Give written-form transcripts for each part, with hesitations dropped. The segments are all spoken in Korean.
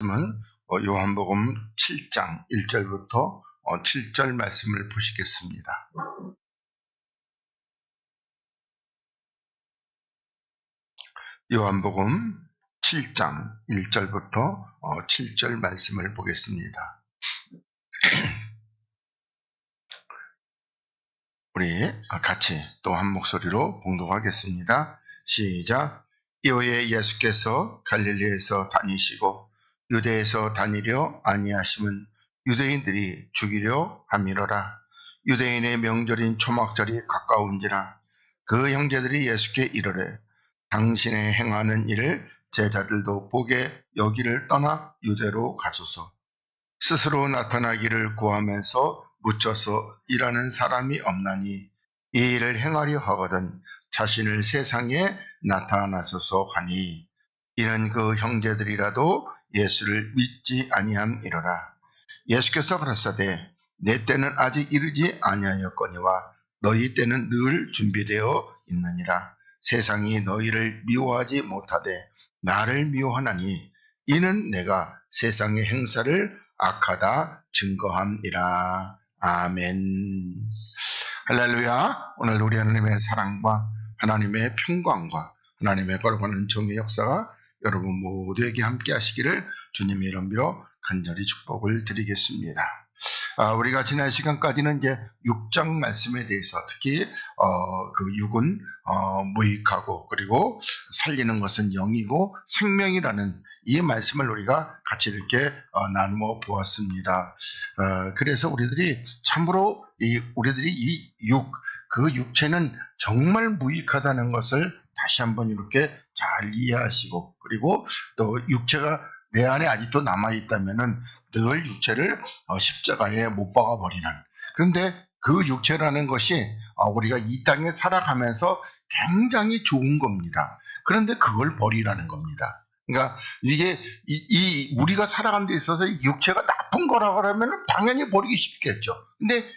말씀은 요한복음 7장 1절부터 7절 말씀을 보시겠습니다. 요한복음 7장 1절부터 7절 말씀을 보겠습니다. 우리 같이 또 한 목소리로 봉독하겠습니다. 시작. 이후에 예수께서 갈릴리에서 다니시고 유대에서 다니려 아니하심은 유대인들이 죽이려 함이로라. 유대인의 명절인 초막절이 가까운지라. 그 형제들이 예수께 이르되 당신의 행하는 일을 제자들도 보게 여기를 떠나 유대로 가소서. 스스로 나타나기를 구하면서 묻혀서 일하는 사람이 없나니 이 일을 행하려 하거든 자신을 세상에 나타나소서 하니, 이는 그 형제들이라도 예수를 믿지 아니함이로라. 예수께서 가라사대 내 때는 아직 이르지 아니하였거니와 너희 때는 늘 준비되어 있느니라. 세상이 너희를 미워하지 못하되 나를 미워하나니 이는 내가 세상의 행사를 악하다 증거함이라. 아멘. 할렐루야. 오늘 우리 하나님의 사랑과 하나님의 평강과 하나님의 거룩한 은총의 역사가 여러분 모두에게 함께 하시기를 주님의 이름으로 간절히 축복을 드리겠습니다. 우리가 지난 시간까지는 이제 6장 말씀에 대해서 특히 그 6은 무익하고 그리고 살리는 것은 영이고 생명이라는 이 말씀을 우리가 같이 이렇게 나누어 보았습니다. 그래서 우리들이 참으로 우리들이 이 그 육체는 정말 무익하다는 것을 다시 한번 이렇게 잘 이해하시고, 그리고 또 육체가 내 안에 아직도 남아있다면은 늘 육체를 십자가에 못 박아버리는, 그런데 그 육체라는 것이 우리가 이 땅에 살아가면서 굉장히 좋은 겁니다. 그런데 그걸 버리라는 겁니다. 그러니까 이게 우리가 살아가는 데 있어서 육체가 나쁜 거라고 하면 당연히 버리기 쉽겠죠. 근데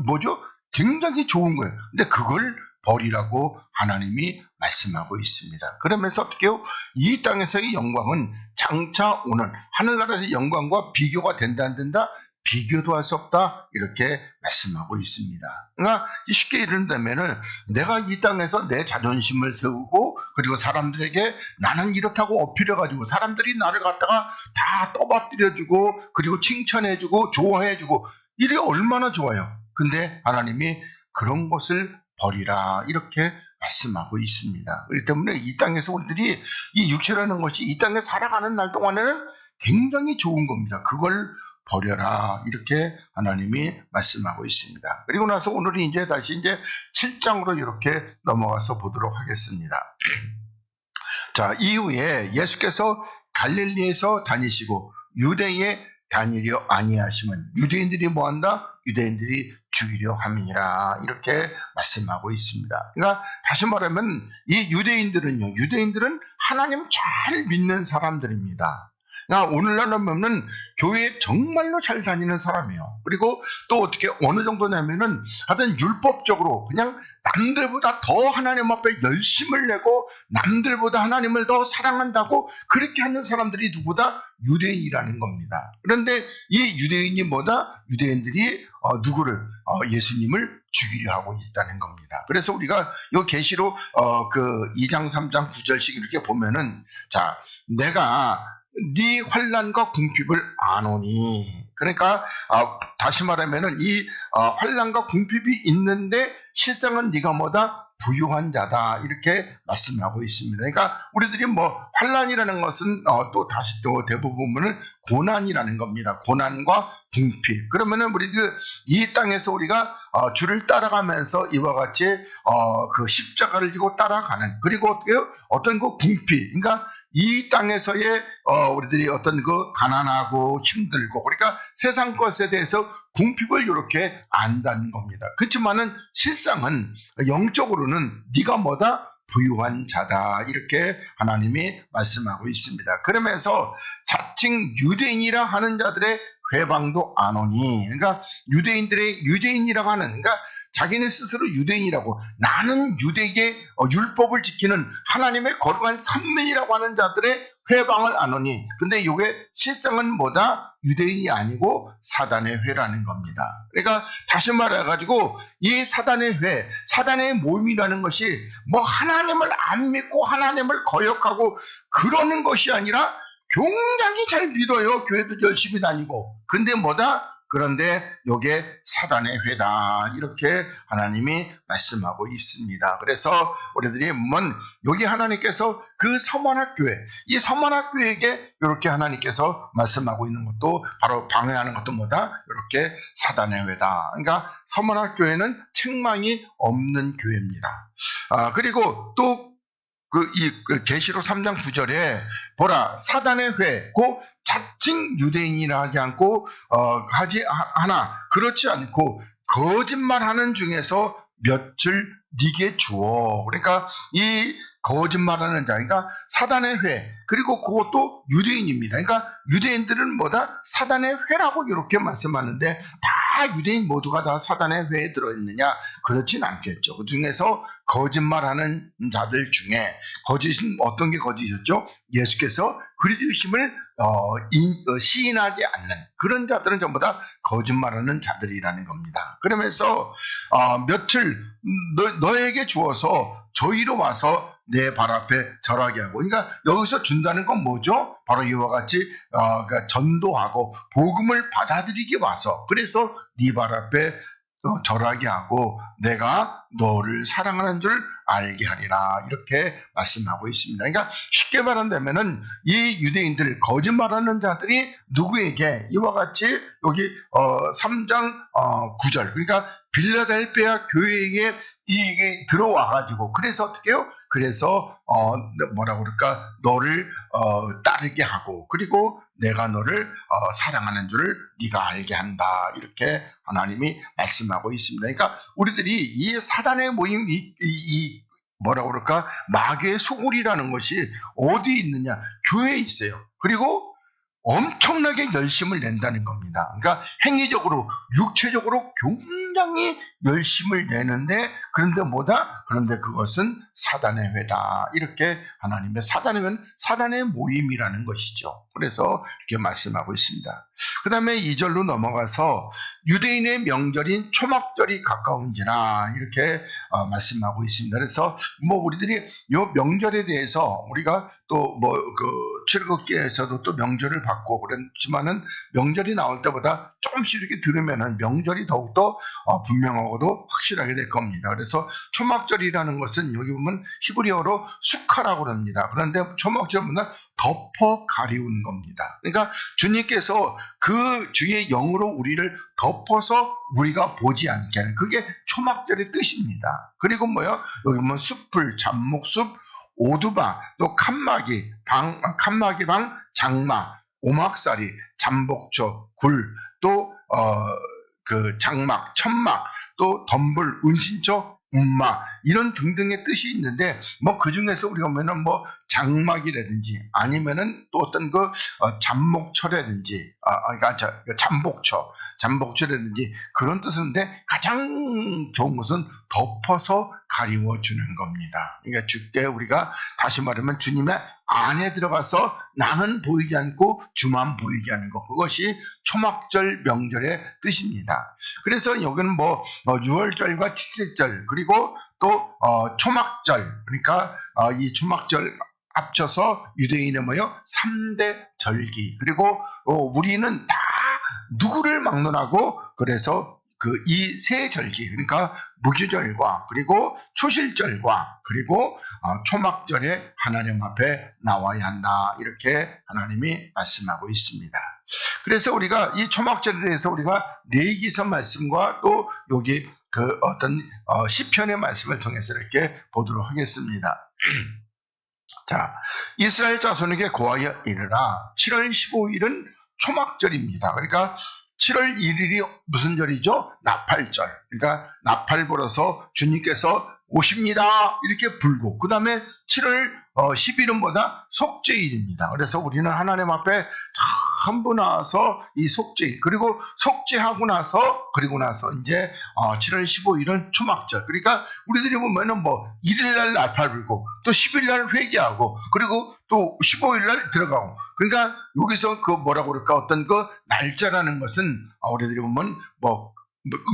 뭐죠? 굉장히 좋은 거예요. 근데 그걸 버리라고 하나님이 말씀하고 있습니다. 그러면서 어떻게 해요? 이 땅에서의 영광은 장차 오는 하늘나라에서의 영광과 비교가 된다 안 된다? 비교도 할 수 없다, 이렇게 말씀하고 있습니다. 그러니까 쉽게 이른다면은 내가 이 땅에서 내 자존심을 세우고 그리고 사람들에게 나는 이렇다고 어필해가지고 사람들이 나를 갖다가 다 떠받들여주고 그리고 칭찬해주고 좋아해주고 이게 얼마나 좋아요. 근데 하나님이 그런 것을 버리라, 이렇게 말씀하고 있습니다. 그렇기 때문에 이 땅에서 우리들이 이 육체라는 것이 이 땅에 살아가는 날 동안에는 굉장히 좋은 겁니다. 그걸 버려라, 이렇게 하나님이 말씀하고 있습니다. 그리고 나서 오늘은 이제 다시 7장으로 이렇게 넘어가서 보도록 하겠습니다. 자, 이후에 예수께서 갈릴리에서 다니시고 유대에 다니려 아니하심은 유대인들이 뭐한다? 유대인들이 죽이려 함이니라, 이렇게 말씀하고 있습니다. 그러니까 다시 말하면 이 유대인들은 하나님 잘 믿는 사람들입니다. 그러니까 오늘날 보면 교회에 정말로 잘 다니는 사람이에요. 그리고 또 어떻게 어느 정도냐면은 하여튼 율법적으로 그냥 남들보다 더 하나님 앞에 열심을 내고 남들보다 하나님을 더 사랑한다고 그렇게 하는 사람들이 누구다? 유대인이라는 겁니다. 그런데 이 유대인이 뭐다? 유대인들이 누구를? 예수님을 죽이려 하고 있다는 겁니다. 그래서 우리가 이 계시록 그 2장 3장 9절씩 이렇게 보면은, 자, 내가 네 환난과 궁핍을 아노니, 그러니까 다시 말하면은 이 환난과 궁핍이 있는데 실상은 네가 뭐다? 부유한 자다, 이렇게 말씀하고 있습니다. 그러니까 우리들이 환난이라는 것은 또 다시 또 대부분은 고난이라는 겁니다. 고난과 궁핍. 그러면은 우리 이 땅에서 우리가 주를 따라가면서 이와 같이 그 십자가를 지고 따라가는, 그리고 어떤 그 궁핍, 그러니까 이 땅에서의 우리들이 어떤 그 가난하고 힘들고, 그러니까 세상 것에 대해서 궁핍을 이렇게 안다는 겁니다. 그렇지만은 실상은 영적으로는 네가 뭐다? 부유한 자다, 이렇게 하나님이 말씀하고 있습니다. 그러면서 자칭 유대인이라 하는 자들의 회방도 안 오니, 그러니까 유대인이라고 하는, 그러니까 자기네 스스로 유대인이라고, 나는 유대의 율법을 지키는 하나님의 거룩한 선민이라고 하는 자들의 회방을 안 오니. 근데 이게 실상은 뭐다? 유대인이 아니고 사단의 회라는 겁니다. 그러니까 다시 말해가지고 이 사단의 회, 사단의 모임이라는 것이 뭐 하나님을 안 믿고 하나님을 거역하고 그러는 것이 아니라 굉장히 잘 믿어요. 교회도 열심히 다니고. 근데 뭐다? 그런데 요게 사단의 회다, 이렇게 하나님이 말씀하고 있습니다. 그래서 우리들이 보면 여기 하나님께서 그 서만학교회, 이 서만학교회에게 이렇게 하나님께서 말씀하고 있는 것도 바로 방해하는 것도 뭐다? 이렇게 사단의 회다. 그러니까 서만학교회는 책망이 없는 교회입니다. 그리고 또 계시록 3장 9절에 보라, 사단의 회, 고 자칭 유대인이라 하지 않고 하지 하나, 그렇지 않고 거짓말하는 중에서 몇을 네게 주어. 그러니까 이 거짓말하는 자, 그러니까 사단의 회, 그리고 그것도 유대인입니다. 그러니까 유대인들은 뭐다? 사단의 회라고 이렇게 말씀하는데 다 유대인 모두가 다 사단의 회에 들어있느냐? 그렇진 않겠죠. 그 중에서 거짓말하는 자들 중에, 거짓은 어떤 게 거짓이었죠? 예수께서 그리스도심을 시인하지 않는 그런 자들은 전부 다 거짓말하는 자들이라는 겁니다. 그러면서 며칠 너에게 주어서 저희로 와서 내 발 앞에 절하게 하고. 그러니까 여기서 준다는 건 뭐죠? 바로 이와 같이 그러니까 전도하고 복음을 받아들이게 와서, 그래서 네 발 앞에 절하게 하고 내가 너를 사랑하는 줄 알게 하리라, 이렇게 말씀하고 있습니다. 그러니까 쉽게 말한다면은 이 유대인들, 거짓말하는 자들이 누구에게 이와 같이 여기 3장 9절, 그러니까 빌라델피아 교회에 이게 들어와가지고, 그래서 어떻게 해요? 그래서 뭐라 그럴까, 너를 따르게 하고, 그리고 내가 너를 사랑하는 줄을 네가 알게 한다, 이렇게 하나님이 말씀하고 있습니다. 그러니까 우리들이 이 사단의 모임, 이 뭐라 그럴까, 마귀의 소굴이라는 것이 어디 있느냐? 교회에 있어요. 그리고 엄청나게 열심을 낸다는 겁니다. 그러니까 행위적으로, 육체적으로 굉장히 열심을 내는데, 그런데 뭐다? 그런데 그것은 사단의 회다, 이렇게 하나님의 사단의 모임이라는 것이죠. 그래서 이렇게 말씀하고 있습니다. 그 다음에 2절로 넘어가서 유대인의 명절인 초막절이 가까운지라, 이렇게 말씀하고 있습니다. 그래서 우리들이 이 명절에 대해서 우리가 또 출애굽기에서도 또 명절을 받고 그렇지만은, 명절이 나올 때보다 조금씩 이렇게 들으면은 명절이 더욱더 분명하고도 확실하게 될 겁니다. 그래서 초막절이라는 것은 여기 보면 히브리어로 수카라고 합니다. 그런데 초막절보다 덮어 가리운 겁니다. 그러니까 주님께서 그 주의 영으로 우리를 덮어서 우리가 보지 않게 하는, 그게 초막절의 뜻입니다. 그리고 여기 보면 숲을, 잡목숲, 오두막, 또 칸막이 방, 장막, 오막살이, 잠복초, 굴, 또 장막, 천막, 또 덤불, 은신처, 운막, 이런 등등의 뜻이 있는데, 그 중에서 우리가 보면은 장막이라든지 아니면은 또 어떤 잠목초라든지, 그러니까 잠복초라든지 그런 뜻인데, 가장 좋은 것은 덮어서 가리워주는 겁니다. 그러니까 주께 우리가 다시 말하면 주님의 안에 들어가서 나는 보이지 않고 주만 보이게 하는 것, 그것이 초막절 명절의 뜻입니다. 그래서 여기는 6월절과 칠칠절, 그리고 또 초막절, 그러니까 이 초막절 합쳐서 유대인의 3대 절기, 그리고 우리는 다 누구를 막론하고, 그래서 이 세 절기, 그러니까 무교절과 그리고 초실절과 그리고 초막절에 하나님 앞에 나와야 한다, 이렇게 하나님이 말씀하고 있습니다. 그래서 우리가 이 초막절에 대해서 우리가 레위기서 말씀과 또 여기 어떤 시편의 말씀을 통해서 이렇게 보도록 하겠습니다. 자, 이스라엘 자손에게 고하여 이르라. 7월 15일은 초막절입니다. 그러니까 7월 1일이 무슨 절이죠? 나팔절. 그러니까 나팔 불어서 주님께서 오십니다, 이렇게 불고, 그 다음에 7월 10일은 뭐다? 속죄일입니다. 그래서 우리는 하나님 앞에 전부 나와서 이 속죄일, 그리고 속죄하고 나서, 그리고 나서 이제 7월 15일은 초막절. 그러니까 우리들이 보면은 1일날 나팔 불고 또 10일날 회개하고, 그리고 또 15일 날 들어가고. 그러니까 여기서 그 뭐라고 그럴까, 어떤 그 날짜라는 것은 우리들이 보면 뭐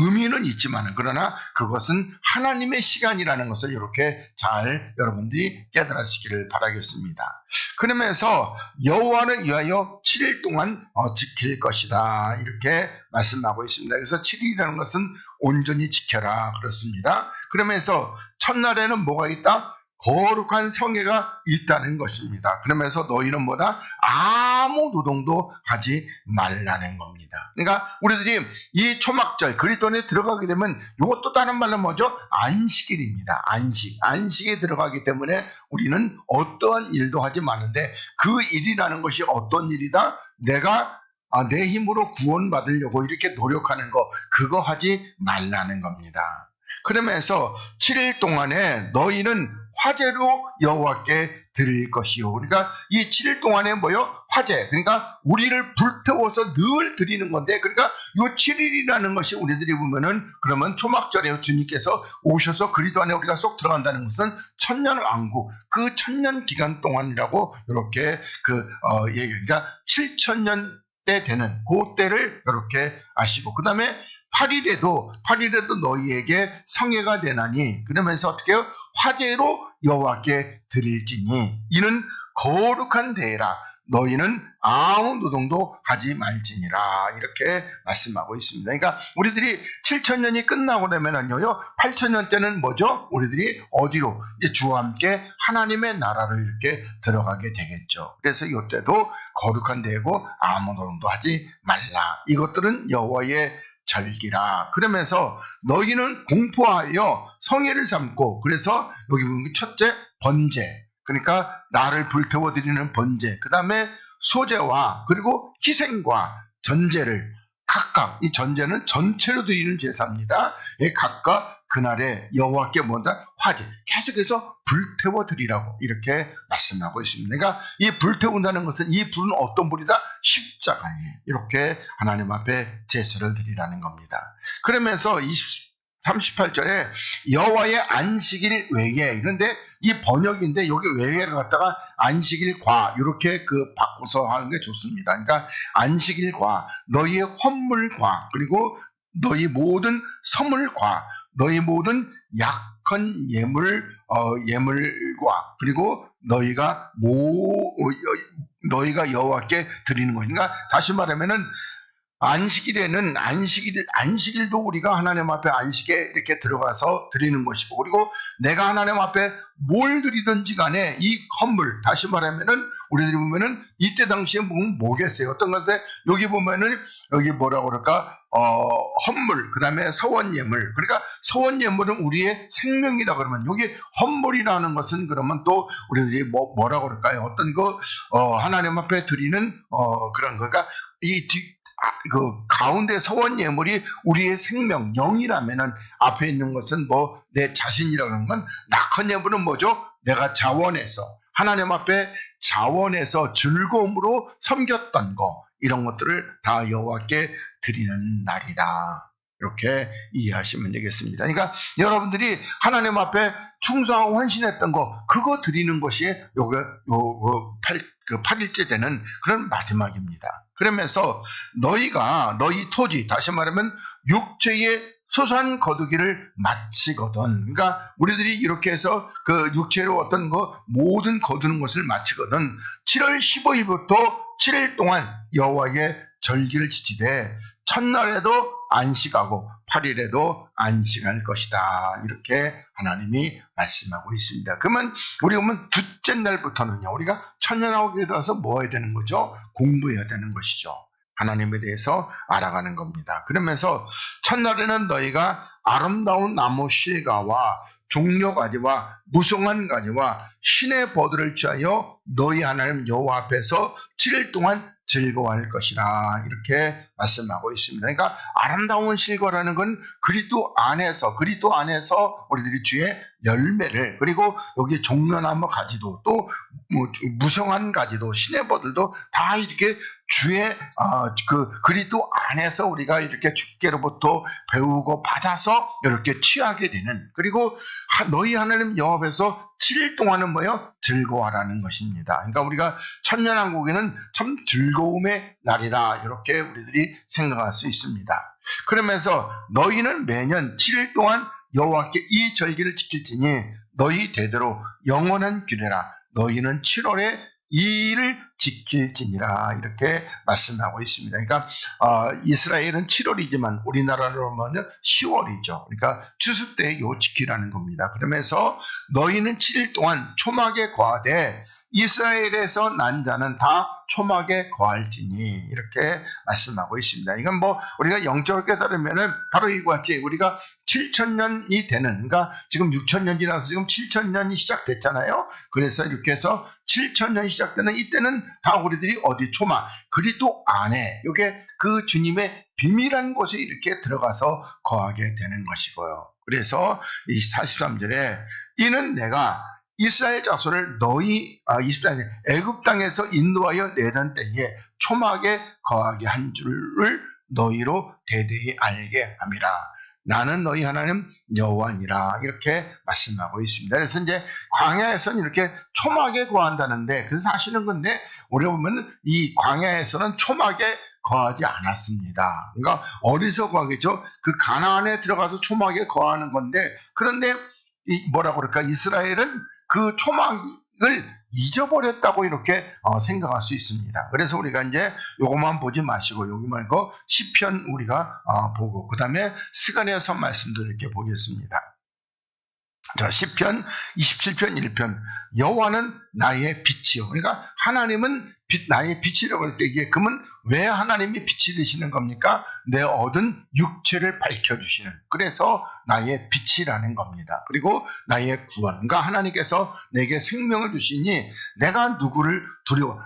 의미는 있지만, 그러나 그것은 하나님의 시간이라는 것을 이렇게 잘 여러분들이 깨달으시기를 바라겠습니다. 그러면서 여호와를 위하여 7일 동안 지킬 것이다, 이렇게 말씀하고 있습니다. 그래서 7일이라는 것은 온전히 지켜라 그렇습니다. 그러면서 첫날에는 뭐가 있다? 거룩한 성회가 있다는 것입니다. 그러면서 너희는 뭐다? 아무 노동도 하지 말라는 겁니다. 그러니까 우리들이 이 초막절 그리스도에 들어가게 되면 이것도 다른 말로 뭐죠? 안식일입니다. 안식에 들어가기 때문에 우리는 어떠한 일도 하지 마는데, 그 일이라는 것이 어떤 일이다? 내가 내 힘으로 구원받으려고 이렇게 노력하는 거, 그거 하지 말라는 겁니다. 그러면서 7일 동안에 너희는 화제로 여호와께 드릴 것이요. 그러니까 이 7일 동안에 뭐요? 화제. 그러니까 우리를 불태워서 늘 드리는 건데, 그러니까 요 7일이라는 것이 우리들이 보면은, 그러면 초막절에 주님께서 오셔서 그리스도 안에 우리가 쏙 들어간다는 것은 천년 왕국, 그 천년 기간 동안이라고 이렇게 그러니까 7,000년 때 되는 그때를 이렇게 아시고, 그 다음에 8일에도 너희에게 성회가 되나니, 그러면서 어떻게 해요? 화제로 여호와께 드릴지니 이는 거룩한 대회라. 너희는 아무 노동도 하지 말지니라, 이렇게 말씀하고 있습니다. 그러니까 우리들이 7,000년이 끝나고 나면은요, 8,000년 때는 뭐죠? 우리들이 어디로? 이제 주와 함께 하나님의 나라로 이렇게 들어가게 되겠죠. 그래서 이때도 거룩한 대회고 아무 노동도 하지 말라. 이것들은 여호와의 절기라. 그러면서 너희는 공포하여 성회를 삼고, 그래서 여기 보면 첫째 번제, 그러니까 나를 불태워 드리는 번제, 그 다음에 소제와 그리고 희생과 전제를 각각, 이 전제는 전체로 드리는 제사입니다. 각각 그날에 여호와께 뭐다? 화제, 계속해서 불태워 드리라고 이렇게 말씀하고 있습니다. 그러니까 이 불태운다는 것은, 이 불은 어떤 불이다? 십자가에 이렇게 하나님 앞에 제사를 드리라는 겁니다. 그러면서 38절에 여호와의 안식일 외에, 그런데 이 번역인데 여기 외에를 갖다가 안식일과 이렇게 바꿔서 하는 게 좋습니다. 그러니까 안식일과 너희의 헌물과 그리고 너희 모든 서물과 너희 모든 약한 예물과 그리고 너희가 여호와께 드리는 거니까, 다시 말하면은 안식일에는 안식일도 우리가 하나님 앞에 안식에 이렇게 들어가서 드리는 것이고, 그리고 내가 하나님 앞에 뭘 드리든지 간에 이 헌물, 다시 말하면은 우리들이 보면은 이때 당시에 뭐겠어요? 어떤 건데, 여기 보면은 여기 뭐라고 그럴까? 헌물, 그 다음에 서원예물. 그러니까 서원예물은 우리의 생명이다 그러면, 여기 헌물이라는 것은 그러면 또 우리들이 뭐라고 그럴까요? 어떤 하나님 앞에 드리는 그런 거가, 그 가운데 서원 예물이 우리의 생명, 영이라면은 앞에 있는 것은 내 자신이라고 하는 건, 낙헌 예물은 뭐죠? 내가 자원해서 하나님 앞에 자원해서 즐거움으로 섬겼던 거, 이런 것들을 다 여호와께 드리는 날이다, 이렇게 이해하시면 되겠습니다. 그러니까 여러분들이 하나님 앞에 충성하고 헌신했던 거, 그거 드리는 것이 요거 8일째 되는 그런 마지막입니다. 그러면서 너희 토지, 다시 말하면 육체의 소소한 거두기를 마치거든. 그러니까 우리들이 이렇게 해서 그 육체로 어떤 모든 거두는 것을 마치거든. 7월 15일부터 7일 동안 여호와의 절기를 지키되 첫날에도 안식하고 8일에도 안식할 것이다, 이렇게 하나님이 말씀하고 있습니다. 그러면 우리가 보면 둘째 날부터는요, 우리가 천년하고 들어서 뭐 해야 되는 거죠? 공부해야 되는 것이죠. 하나님에 대해서 알아가는 겁니다. 그러면서 첫날에는 너희가 아름다운 나무 실과와 종려가지와 무성한 가지와 신의 버들을 취하여 너희 하나님 여호와 앞에서 7일 동안 즐거워할 것이라, 이렇게 말씀하고 있습니다. 그러니까 아름다운 실과라는 건 그리스도 안에서 우리들이 주의 열매를, 그리고 여기 종려나무 가지도, 또 무성한 가지도, 시내버들도 다 이렇게 주의 그리스도 안에서 우리가 이렇게 주께로부터 배우고 받아서 이렇게 취하게 되는, 그리고 너희 하나님 여호와 앞에서 7일 동안은 뭐요? 즐거워하라는 것입니다. 그러니까 우리가 천년왕국에는 참 즐거움의 날이라 이렇게 우리들이 생각할 수 있습니다. 그러면서 너희는 매년 7일 동안 여호와께 이 절기를 지킬지니 너희 대대로 영원한 규례라. 너희는 7월에 이 일을 지킬지니라 이렇게 말씀하고 있습니다. 그러니까 이스라엘은 7월이지만 우리나라로 하면 10월이죠. 그러니까 추수 때 요 지키라는 겁니다. 그러면서 너희는 7일 동안 초막에 거하되 이스라엘에서 난 자는 다 초막에 거할지니 이렇게 말씀하고 있습니다. 이건 뭐 우리가 영적으로 깨달으면은 바로 이와 같이 우리가 7,000년이 되는, 그러니까 지금 6,000년 지나서 지금 7,000년이 시작됐잖아요. 그래서 이렇게 해서 7,000년이 시작되는 이때는 다 우리들이 어디 초막, 그리스도 안에 이게 그 주님의 비밀한 곳에 이렇게 들어가서 거하게 되는 것이고요. 그래서 이 43절에 이는 내가 이스라엘 자손을 너희 24년 애굽 땅에서 인도하여 내던 때에 초막에 거하게 한 줄을 너희로 대대히 알게 함이라. 나는 너희 하나님 여호와니라 이렇게 말씀하고 있습니다. 그래서 이제 광야에서는 이렇게 초막에 거한다는데 그 사실은 근데 우리가 보면 이 광야에서는 초막에 거하지 않았습니다. 그러니까 어디서 거하겠죠? 그 가나안에 들어가서 초막에 거하는 건데, 그런데 뭐라고 그럴까? 이스라엘은 그 초막을 잊어버렸다고 이렇게 생각할 수 있습니다. 그래서 우리가 이제 요것만 보지 마시고 여기 말고 시편 우리가 보고 그 다음에 스가랴서 말씀도 이렇게 보겠습니다. 자, 시편 27편 1편 여호와는 나의 빛이요. 그러니까 하나님은 나의 빛이라고 할 때 이게 그러면 왜 하나님이 빛이 되시는 겁니까? 내 얻은 육체를 밝혀주시는, 그래서 나의 빛이라는 겁니다. 그리고 나의 구원, 그러니까 하나님께서 내게 생명을 주시니 내가 누구를 두려워,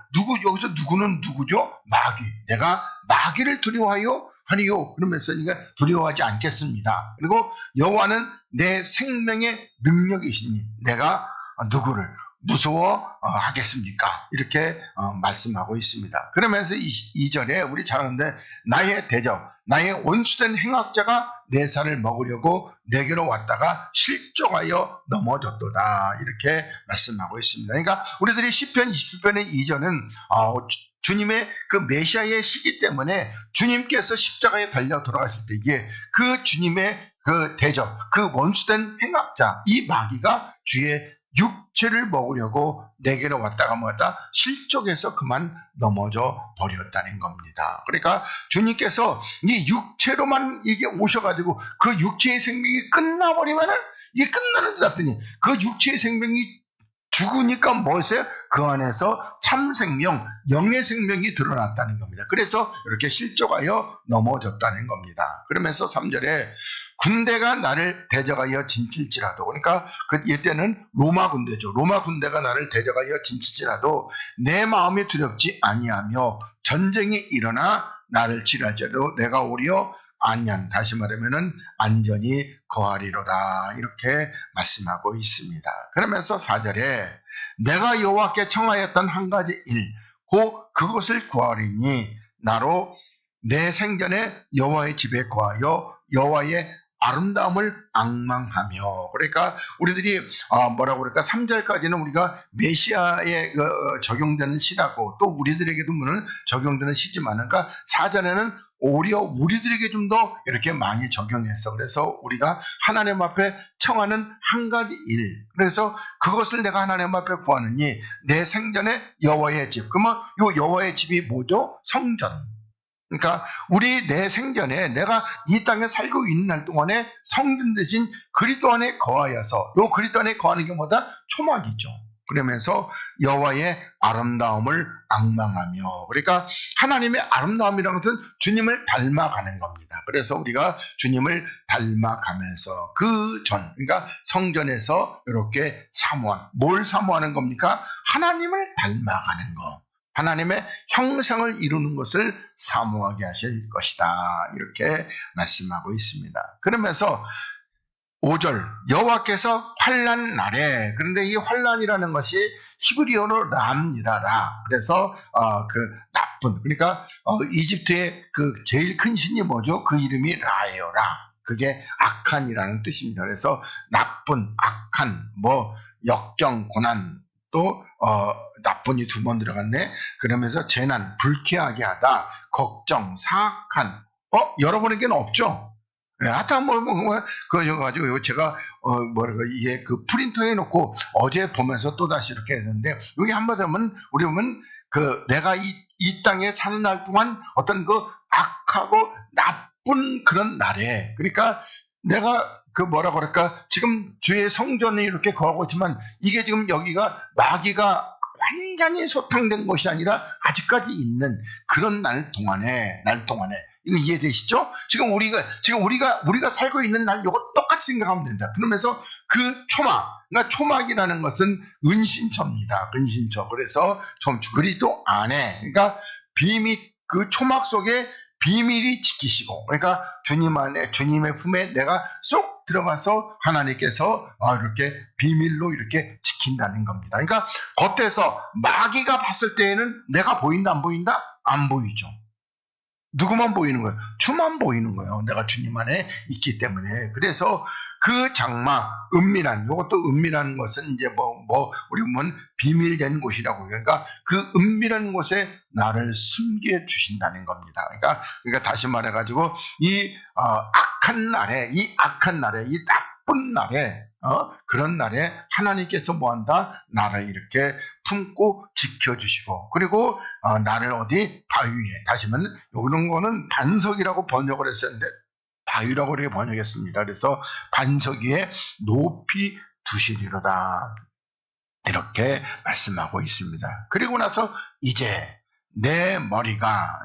여기서 누구는 누구죠? 마귀. 내가 마귀를 두려워하여 하니요. 그러면서 이게 두려워하지 않겠습니다. 그리고 여호와는 내 생명의 능력이시니 내가 누구를 무서워하겠습니까? 이렇게 말씀하고 있습니다. 그러면서 2절에 우리 잘 아는데 나의 대적, 나의 원수된 행악자가 내 살을 먹으려고 내게로 왔다가 실족하여 넘어졌도다 이렇게 말씀하고 있습니다. 그러니까 우리들이 시편 27편의 2절은 주님의 그 메시아의 시기 때문에 주님께서 십자가에 달려 돌아갔을 때 이게 그 주님의 그 대적, 그 원수된 행악자, 이 마귀가 주의 육체를 먹으려고 내게로 왔다가 뭐다 실족해서 그만 넘어져 버렸다는 겁니다. 그러니까 주님께서 이 육체로만 이게 오셔가지고 그 육체의 생명이 끝나버리면은 이게 끝나는 줄 알았더니 그 육체의 생명이 죽으니까 뭐였어요? 그 안에서 참 생명, 영의 생명이 드러났다는 겁니다. 그래서 이렇게 실족하여 넘어졌다는 겁니다. 그러면서 3절에 군대가 나를 대적하여 진칠지라도, 그러니까 이때는 로마 군대죠. 로마 군대가 나를 대적하여 진칠지라도 내 마음이 두렵지 아니하며 전쟁이 일어나 나를 치랄지라도 내가 오히려 안전, 다시 말하면은 안전히 거하리로다 이렇게 말씀하고 있습니다. 그러면서 4절에 내가 여호와께 청하였던 한 가지 일, 곧 그것을 구하리니 나로 내 생전에 여호와의 집에 거하여 여호와의 아름다움을 앙망하며. 그러니까 우리들이 뭐라고 그럴까 3절까지는 우리가 메시아에 적용되는 시라고 또 우리들에게도 물론 적용되는 시지만, 그러니까 4절에는 오히려 우리들에게 좀 더 이렇게 많이 적용해서, 그래서 우리가 하나님 앞에 청하는 한 가지 일, 그래서 그것을 내가 하나님 앞에 구하느니 내 생전에 여호와의 집. 그러면 이 여호와의 집이 뭐죠? 성전. 그러니까 우리 내 생전에 내가 이 땅에 살고 있는 날 동안에 성전 대신 그리스도 안에 거하여서, 요 그리스도 안에 거하는 게 뭐다? 초막이죠. 그러면서 여호와의 아름다움을 앙망하며, 그러니까 하나님의 아름다움이라는 것은 주님을 닮아가는 겁니다. 그래서 우리가 주님을 닮아가면서 그러니까 성전에서 이렇게 뭘 사모하는 겁니까? 하나님을 닮아가는 거, 하나님의 형상을 이루는 것을 사모하게 하실 것이다 이렇게 말씀하고 있습니다. 그러면서 5절 여호와께서 환난 날에, 그런데 이 환난이라는 것이 히브리어로 라입니다. 라. 그래서 그 나쁜, 그러니까 이집트의 그 제일 큰 신이 뭐죠? 그 이름이 라예요. 라. 그게 악한이라는 뜻입니다. 그래서 나쁜, 악한, 뭐 역경, 고난, 또 나쁜이 2번 들어갔네. 그러면서 재난, 불쾌하게 하다, 걱정, 사악한. 여러분에게는 없죠? 하여튼 그래가지고 제가 이게 그 프린터에 놓고 어제 보면서 또 다시 이렇게 했는데, 여기 한번 들으면 우리 보면 그 내가 이 땅에 사는 날 동안 어떤 그 악하고 나쁜 그런 날에, 그러니까 내가 그 뭐라 그럴까, 지금 주의 성전이 이렇게 거하고 있지만 이게 지금 여기가 마귀가 완전히 소탕된 것이 아니라 아직까지 있는 그런 날 동안에 이거 이해되시죠? 지금 우리가 살고 있는 날 요거 똑같이 생각하면 된다. 그러면서 그 그러니까 초막이라는 것은 은신처입니다. 은신처. 그래서 그리스도 안에, 그러니까 비밀, 그 초막 속에 비밀이 지키시고, 그러니까 주님 안에, 주님의 품에 내가 쏙 들어가서 하나님께서 이렇게 비밀로 이렇게 지킨다는 겁니다. 그러니까 겉에서 마귀가 봤을 때에는 내가 보인다 안 보인다? 안 보이죠. 누구만 보이는 거예요? 주만 보이는 거예요. 내가 주님 안에 있기 때문에. 그래서 그 장막, 은밀한, 이것도 은밀한 것은 이제 우리 보면 비밀된 곳이라고. 그러니까 그 은밀한 곳에 나를 숨겨 주신다는 겁니다. 그러니까 다시 말해가지고 이 악한 날에, 이 나쁜 날에, 그런 날에 하나님께서 뭐한다? 나를 이렇게 품고 지켜주시고, 그리고 나를 어디? 바위 위에. 다시 말하면 이런 거는 반석이라고 번역을 했었는데 바위라고 이렇게 번역했습니다. 그래서 반석 위에 높이 두시리로다, 이렇게 말씀하고 있습니다. 그리고 나서 이제 내 머리가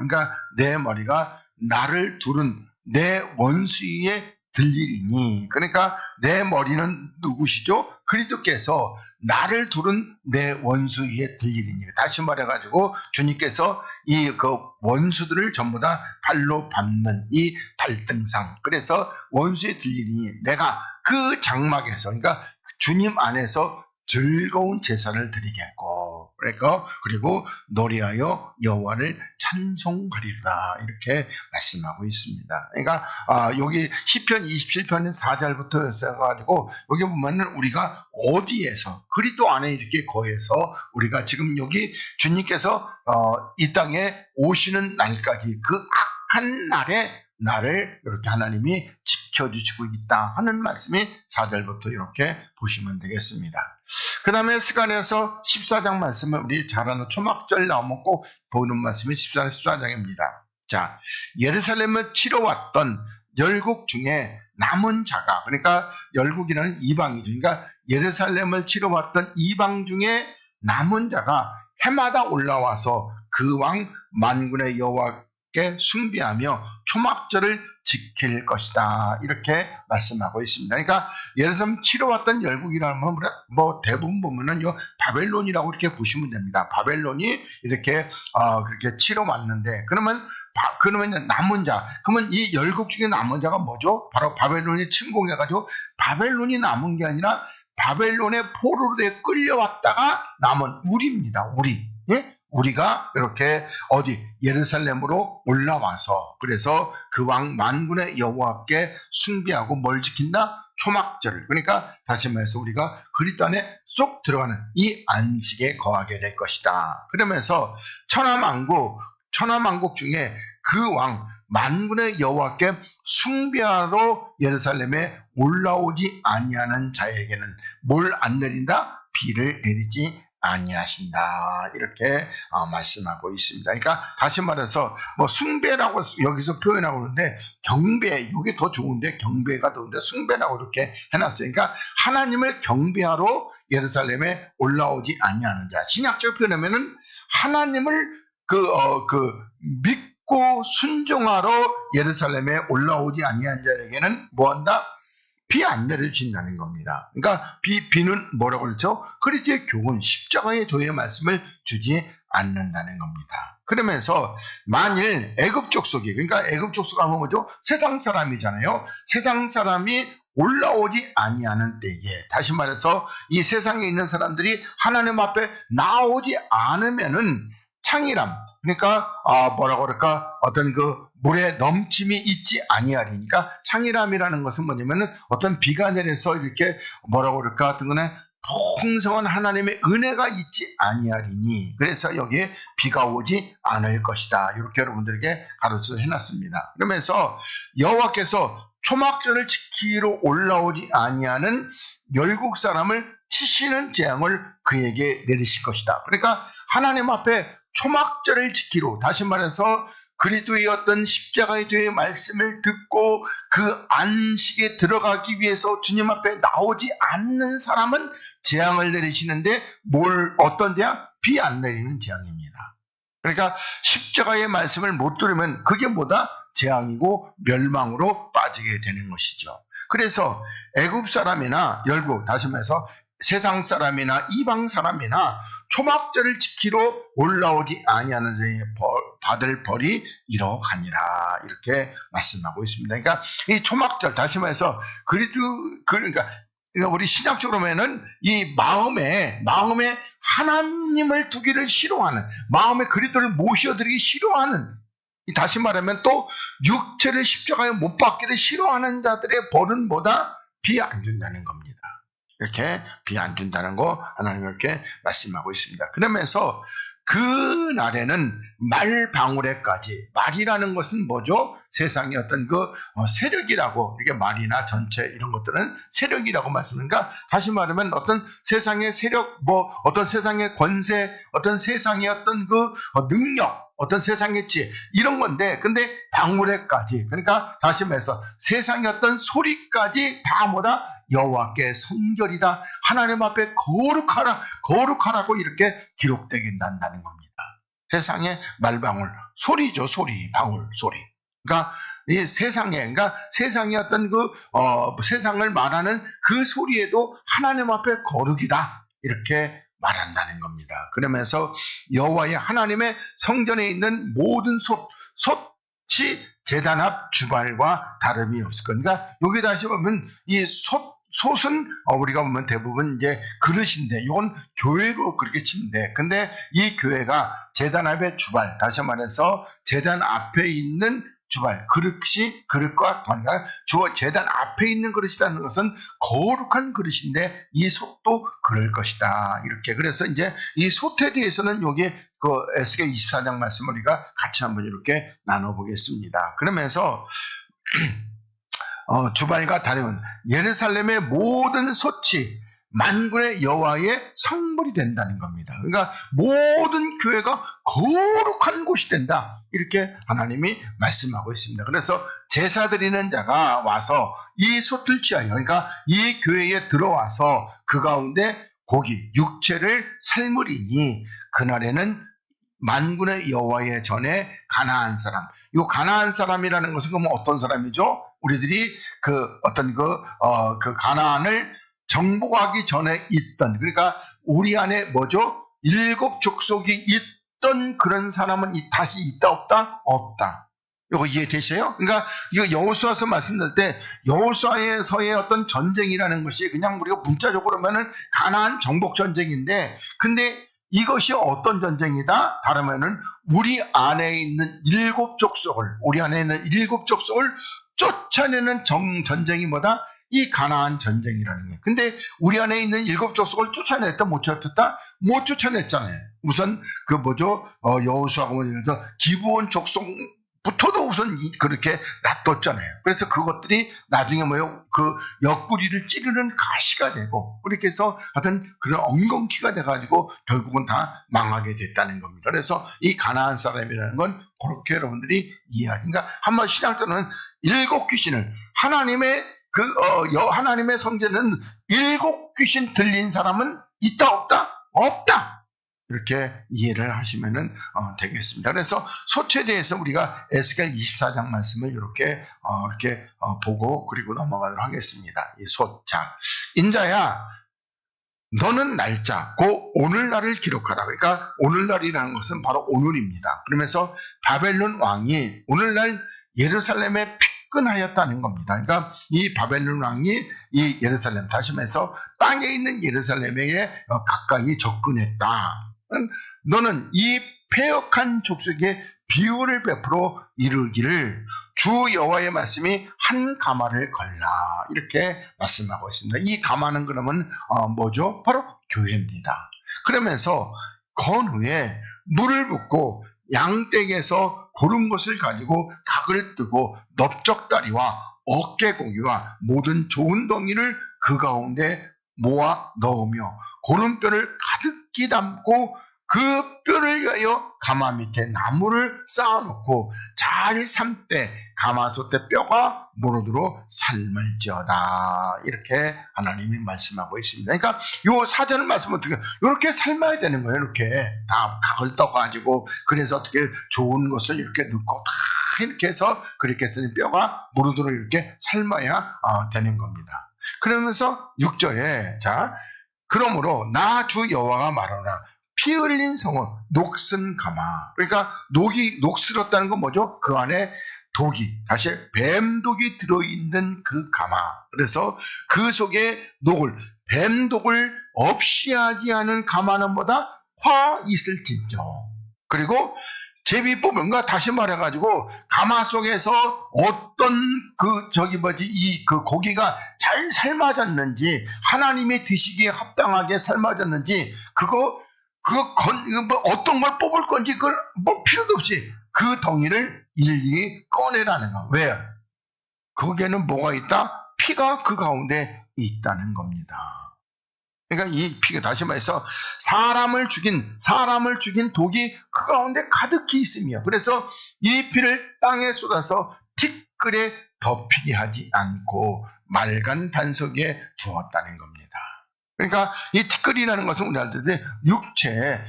나를 두른 내 원수에 들리리니, 그러니까 내 머리는 누구시죠? 그리스도께서 나를 두른 내 원수 위에 들리리니. 다시 말해가지고 주님께서 이 그 원수들을 전부 다 발로 밟는 이 발등상, 그래서 원수에 들리니 내가 그 장막에서, 그러니까 주님 안에서 즐거운 제사를 드리겠고, 그리고 노래하여 여호와를 찬송하리라, 이렇게 말씀하고 있습니다. 그러니까 여기 시편 27편은 4절부터 해가지고 여기 보면은 우리가 어디에서, 그리스도 안에 이렇게 거해서 우리가 지금 여기 주님께서 이 땅에 오시는 날까지 그 악한 날에 나를 이렇게 하나님이 지켜주시고 있다 하는 말씀이 4절부터 이렇게 보시면 되겠습니다. 그 다음에 스가랴서 14장 말씀을 우리 잘 아는 초막절 나오면 꼭 보는 말씀이 14장입니다. 자, 예루살렘을 치러 왔던 열국 중에 남은 자가, 그러니까 열국이라는 이방이죠. 그러니까 예루살렘을 치러 왔던 이방 중에 남은 자가 해마다 올라와서 그 왕 만군의 여호와께 숭배하며 초막절을 지킬 것이다, 이렇게 말씀하고 있습니다. 그러니까 예루살렘 치러 왔던 열국이라면 대부분 보면은 바벨론이라고 이렇게 보시면 됩니다. 바벨론이 이렇게 그렇게 치러 왔는데, 그러면 남은 자, 그러면 이 열국 중에 남은 자가 뭐죠? 바로 바벨론이 침공해가지고 바벨론이 남은 게 아니라 바벨론의 포로로 끌려왔다가 남은 우리입니다. 예? 우리가 이렇게 예루살렘으로 올라와서, 그래서 그 왕 만군의 여호와께 숭배하고 뭘 지킨다? 초막절을. 그러니까 다시 말해서 우리가 그리스도 안에 쏙 들어가는 이 안식에 거하게 될 것이다. 그러면서 천하만국 중에 그 왕 만군의 여호와께 숭배하러 예루살렘에 올라오지 아니하는 자에게는 뭘 안 내린다? 비를 내리지 아니하신다, 이렇게 말씀하고 있습니다. 그러니까 다시 말해서 숭배라고 여기서 표현하고 있는데, 경배, 이게 더 좋은데, 경배가 더운데 숭배라고 이렇게 해놨어요. 그러니까 하나님을 경배하러 예루살렘에 올라오지 아니하는 자. 신약적 표현하면은 하나님을 믿고 순종하러 예루살렘에 올라오지 아니한 자에게는 뭐한다? 비 안 내려주신다는 겁니다. 그러니까 비는 뭐라고 그러죠? 그리스도의 교훈, 십자가의 도의 말씀을 주지 않는다는 겁니다. 그러면서 만일 애굽 족속이, 그러니까 애굽 족속 하면 뭐죠? 세상 사람이잖아요. 세상 사람이 올라오지 아니하는 때에, 다시 말해서 이 세상에 있는 사람들이 하나님 앞에 나오지 않으면은 창이람, 그러니까 뭐라고 그럴까, 어떤 그 물에 넘침이 있지 아니하리니까, 창이람이라는 것은 뭐냐면은 어떤 비가 내려서 이렇게 뭐라고 그럴까, 어떤 거는 풍성한 하나님의 은혜가 있지 아니하리니, 그래서 여기에 비가 오지 않을 것이다, 이렇게 여러분들에게 가르쳐 해놨습니다. 그러면서 여호와께서 초막절을 지키러 올라오지 아니하는 열국 사람을 치시는 재앙을 그에게 내리실 것이다. 그러니까 하나님 앞에 초막절을 지키러, 다시 말해서 그리스도의 어떤 십자가의 뒤의 말씀을 듣고 그 안식에 들어가기 위해서 주님 앞에 나오지 않는 사람은 재앙을 내리시는데, 어떤 재앙? 비 안 내리는 재앙입니다. 그러니까 십자가의 말씀을 못 들으면 그게 뭐다? 재앙이고 멸망으로 빠지게 되는 것이죠. 그래서 애굽 사람이나 열국, 다시 말해서 세상 사람이나 이방 사람이나 초막절을 지키러 올라오지 아니하는 자에 받을 벌이 이러하니라, 이렇게 말씀하고 있습니다. 그러니까 이 초막절, 다시 말해서 그러니까 우리 신약적으로 보면은 이 마음에 하나님을 두기를 싫어하는, 마음에 그리스도를 모셔드리기 싫어하는, 다시 말하면 또 육체를 십자가에 못 박기를 싫어하는 자들의 벌은 뭐다? 비 안 준다는 겁니다. 이렇게 비 안 준다는 거 하나님 이렇게 말씀하고 있습니다. 그러면서 그 날에는 말방울에까지, 말이라는 것은 뭐죠? 세상의 어떤 그 세력이라고, 이게 말이나 전체 이런 것들은 세력이라고 말씀하니까, 다시 말하면 어떤 세상의 세력, 어떤 세상의 권세, 어떤 세상의 어떤 그 능력, 어떤 세상의 지혜, 이런 건데, 근데 방울에까지, 그러니까 다시 말해서 세상의 어떤 소리까지 다 뭐다? 여호와께 성결이다, 하나님 앞에 거룩하라고 이렇게 기록되게 난다는 겁니다. 세상의 말방울, 소리죠, 소리, 방울, 소리. 그러니까 이 세상의 어떤 세상을 말하는 그 소리에도 하나님 앞에 거룩이다, 이렇게 말한다는 겁니다. 그러면서 여호와의 하나님의 성전에 있는 모든 솥이 제단 앞 주발과 다름이 없을 거니까, 여기 다시 보면 이 솥은 우리가 보면 대부분 이제 그릇인데, 이건 교회로 그렇게 치는데, 근데 이 교회가 제단 앞에 주발, 다시 말해서 제단 앞에 있는 주발, 그릇과 관계가 제단 앞에 있는 그릇이라는 것은 거룩한 그릇인데, 이 솥도 그럴 것이다, 이렇게. 그래서 이제 이 솥에 대해서는 여기 에스겔 24장 말씀을 우리가 같이 한번 이렇게 나눠보겠습니다. 그러면서 주발과 다름은 예루살렘의 모든 솥이 만군의 여호와의 성물이 된다는 겁니다. 그러니까 모든 교회가 거룩한 곳이 된다, 이렇게 하나님이 말씀하고 있습니다. 그래서 제사 드리는 자가 와서 이 솥을 취하여, 그러니까 이 교회에 들어와서 그 가운데 고기, 육체를 삶으리니, 그날에는 만군의 여호와의 전에 가나안 사람, 이 가나안 사람이라는 것은 그럼 어떤 사람이죠? 우리들이 그 가나안을 정복하기 전에 있던, 그러니까 우리 안에 뭐죠? 7 족속이 있던 그런 사람은 다시 있다 없다? 없다. 이거 이해되세요? 그러니까 이거 여호수아서 말씀드릴 때, 여호수아에서의 어떤 전쟁이라는 것이 그냥 우리가 문자적으로 하면은 가나안 정복 전쟁인데, 근데 이것이 어떤 전쟁이다? 다르면은 우리 안에 있는 7 족속을 쫓아내는 전쟁이 뭐다? 이 가나안 전쟁이라는 거예요. 근데 우리 안에 있는 7 족속을 쫓아냈다, 못 쫓았다? 못 쫓아냈잖아요. 우선 여호수아가 뭐냐면 기브온 족속부터도 우선 그렇게 놔뒀잖아요. 그래서 그것들이 나중에 그 옆구리를 찌르는 가시가 되고, 그렇게 해서 하여튼 그런 엉겅퀴가 돼가지고 결국은 다 망하게 됐다는 겁니다. 그래서 이 가나안 사람이라는 건 그렇게 여러분들이 이해하죠. 그러니까 한번 신학자는 7 귀신을, 하나님의 성전에는 7 귀신 들린 사람은 있다 없다? 없다. 이렇게 이해를 하시면 되겠습니다. 그래서 솥에 대해서 우리가 에스겔 24장 말씀을 이렇게 보고 그리고 넘어가도록 하겠습니다. 이 솥. 자, 인자야, 너는 날짜, 오늘날을 기록하라. 그러니까 오늘날이라는 것은 바로 오늘입니다. 그러면서 바벨론 왕이 오늘날 예루살렘의 접근하였다는 겁니다. 그러니까 이 바벨론 왕이 이 예루살렘, 다시 말해서 땅에 있는 예루살렘에게 가까이 접근했다. 너는 이 패역한 족속에 비유를 베풀어 이르기를 주 여호와의 말씀이 한 가마를 걸라, 이렇게 말씀하고 있습니다. 이 가마는 그러면 뭐죠? 바로 교회입니다. 그러면서 건 후에 물을 붓고 양떼에서 고른 것을 가지고 각을 뜨고 넓적다리와 어깨고기와 모든 좋은 덩이를 그 가운데 모아 넣으며 고른 뼈를 가득히 담고 그 뼈를 위하여 가마 밑에 나무를 쌓아놓고 잘 삶되 가마솥에 뼈가 모르도록 삶을지어다, 이렇게 하나님이 말씀하고 있습니다. 그러니까 이 사전 말씀은 어떻게 이렇게 삶아야 되는 거예요. 이렇게 다 각을 떠가지고, 그래서 어떻게 좋은 것을 이렇게 넣고 다 이렇게 해서 그렇게 쓰니 뼈가 모르도록 이렇게 삶아야 되는 겁니다. 그러면서 6절에 자, 그러므로 나 주 여호와가 말하노라 피 흘린 성은 녹슨 가마. 그러니까 녹슬었다는 건 뭐죠? 그 안에 독이, 다시 뱀독이 들어있는 그 가마. 그래서 그 속에 뱀독을 없이 하지 않은 가마는 뭐다? 화 있을진저. 그리고 제비뽑은가 다시 말해가지고 가마 속에서 어떤 그 고기가 잘 삶아졌는지, 하나님이 드시기에 합당하게 삶아졌는지, 어떤 걸 뽑을 건지 그걸 필요도 없이 그 덩이를 일일이 꺼내라는 거. 왜요? 거기에는 뭐가 있다? 피가 그 가운데 있다는 겁니다. 그러니까 이 피가, 다시 말해서 사람을 죽인 독이 그 가운데 가득히 있으며, 그래서 이 피를 땅에 쏟아서 티끌에 덮이게 하지 않고 맑은 반석에 두었다는 겁니다. 그러니까 이 티끌이라는 것은 우리가 알 때 육체에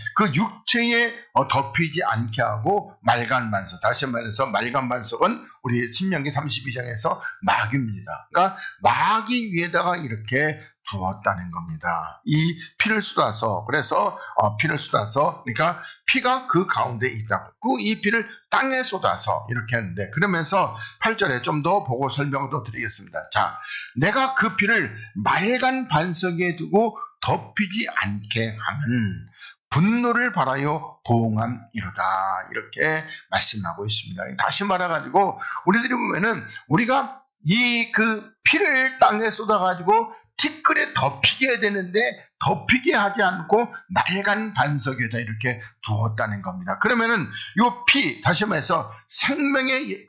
덮이지 않게 하고 맑은 반석, 다시 말해서 맑은 반석은 우리 신명기 32장에서 마귀입니다. 그러니까 마귀 위에다가 이렇게 두었다는 겁니다. 이 피를 쏟아서, 그래서 피를 쏟아서, 그러니까 피가 그 가운데 있다고, 이 피를 땅에 쏟아서 이렇게 했는데, 그러면서 8절에 좀 더 보고 설명도 드리겠습니다. 자, 내가 그 피를 맑은 반석에 두고 덮이지 않게 하면 분노를 발하여 보응함이로다, 이렇게 말씀하고 있습니다. 다시 말해가지고 우리들이 보면은 우리가 이 그 피를 땅에 쏟아가지고 티끌에 덮이게 해야 되는데 덮이게 하지 않고 맑은 반석에다 이렇게 두었다는 겁니다. 그러면은 요 피, 다시 말해서 생명의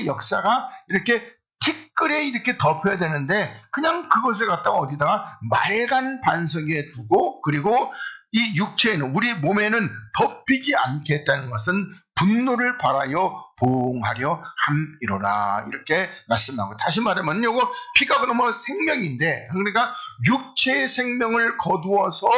역사가 이렇게 티끌에 이렇게 덮여야 되는데, 그냥 그것을 갖다가 어디다가 맑은 반석에 두고, 그리고 이 육체에는, 우리 몸에는 덮이지 않게 했다는 것은 분노를 발하여 보응하려 함이로라, 이렇게 말씀하고, 다시 말하면 요거 피가 그러면 생명인데, 그러니까 육체의 생명을 거두어서,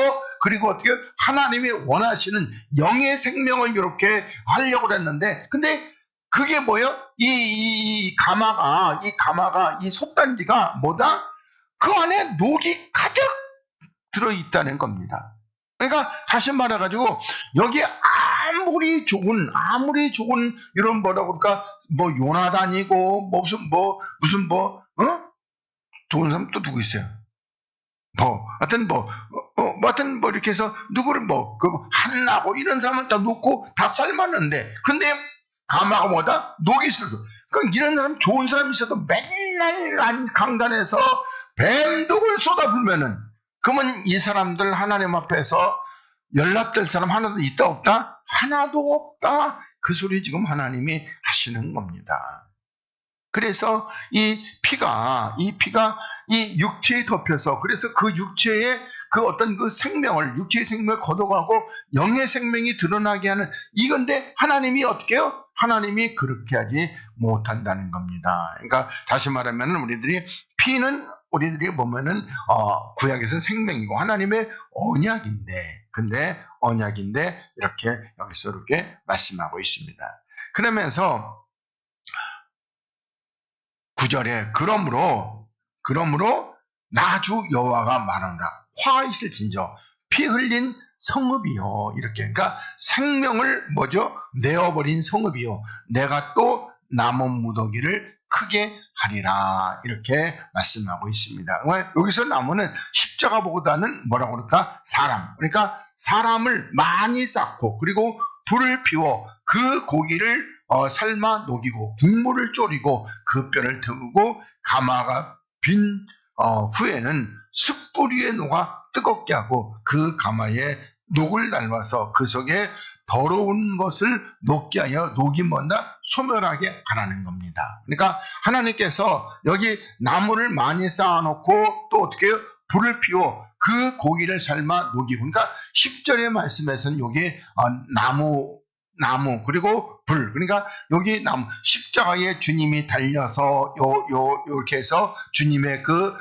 그리고 어떻게 하나님이 원하시는 영의 생명을 이렇게 하려고 그랬는데, 근데 그게 뭐예요? 이 가마가, 이 솥단지가 뭐다? 그 안에 녹이 가득 들어있다는 겁니다. 그러니까 다시 말해가지고 여기 아무리 좋은 이런 뭐라고 그럴까, 뭐 요나단이고 무슨 좋은 사람 또 누구 있어요? 하여튼 이렇게 해서 누구를 한나고 이런 사람은 다 놓고 다 삶았는데, 근데 가마가 뭐다? 녹이 있어서. 그러니까 이런 사람, 좋은 사람이 있어도 맨날 강단에서 뱀독을 쏟아불면은, 그러면 이 사람들 하나님 앞에서 연락될 사람 하나도 있다 없다? 하나도 없다. 그 소리 지금 하나님이 하시는 겁니다. 그래서 이 피가 이 육체에 덮여서, 그래서 그 육체에 그 어떤 그 육체의 생명을 걷어가고 영의 생명이 드러나게 하는 이건데, 하나님이 어떻게 해요? 하나님이 그렇게 하지 못한다는 겁니다. 그러니까 다시 말하면 피는 우리들이 보면은 구약에서는 생명이고 하나님의 언약인데 이렇게 여기서 이렇게 말씀하고 있습니다. 그러면서 9절에 그러므로 나 주 여호와가 말하노라 화 있을진저 피 흘린 성읍이요, 이렇게. 그러니까 생명을 내어버린 성읍이요, 내가 또 남은 무더기를 그 크게 하리라 이렇게 말씀하고 있습니다. 여기서 나무는 십자가보다는 뭐라고 그럴까? 사람. 그러니까 사람을 많이 쌓고 그리고 불을 피워 그 고기를 삶아 녹이고 국물을 졸이고 그 뼈를 태우고 가마가 빈 후에는 숯불 위에 녹아 뜨겁게 하고 그 가마에 녹을 날라서 그 속에 더러운 것을 녹게 하여 녹이 뭔다? 소멸하게 하라는 겁니다. 그러니까 하나님께서 여기 나무를 많이 쌓아놓고 또 어떻게 해요? 불을 피워 그 고기를 삶아 녹이고, 그러니까 10절의 말씀에서는 여기 나무 그리고 불, 그러니까 여기 나무 십자가에 주님이 달려서 요렇게 해서 주님의 그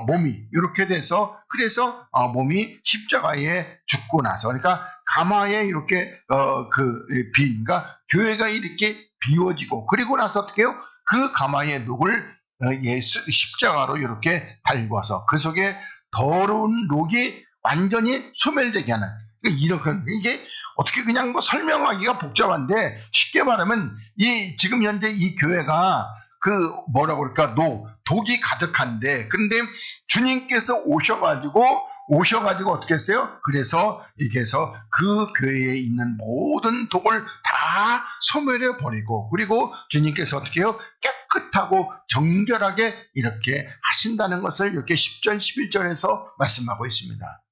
몸이 이렇게 돼서 그래서 몸이 십자가에 죽고 나서 그러니까 가마에 이렇게 그러니까 교회가 이렇게 비워지고 그리고 나서 어떻게 해요? 그 가마의 녹을 예수 십자가로 이렇게 달궈서 그 속에 더러운 녹이 완전히 소멸되게 하는, 이렇게 이게 어떻게 그냥 뭐 설명하기가 복잡한데 쉽게 말하면 이 지금 현재 이 교회가 그 뭐라고 그럴까 독이 가득한데 그런데 주님께서 오셔가지고 어떻게 했어요? 그래서 이렇게 해서 그 교회에 있는 모든 독을 다 소멸해 버리고 그리고 주님께서 어떻게 해요? 깨끗하고 정결하게 이렇게 하신다는 것을 이렇게 10절 11절에서 말씀하고 있습니다.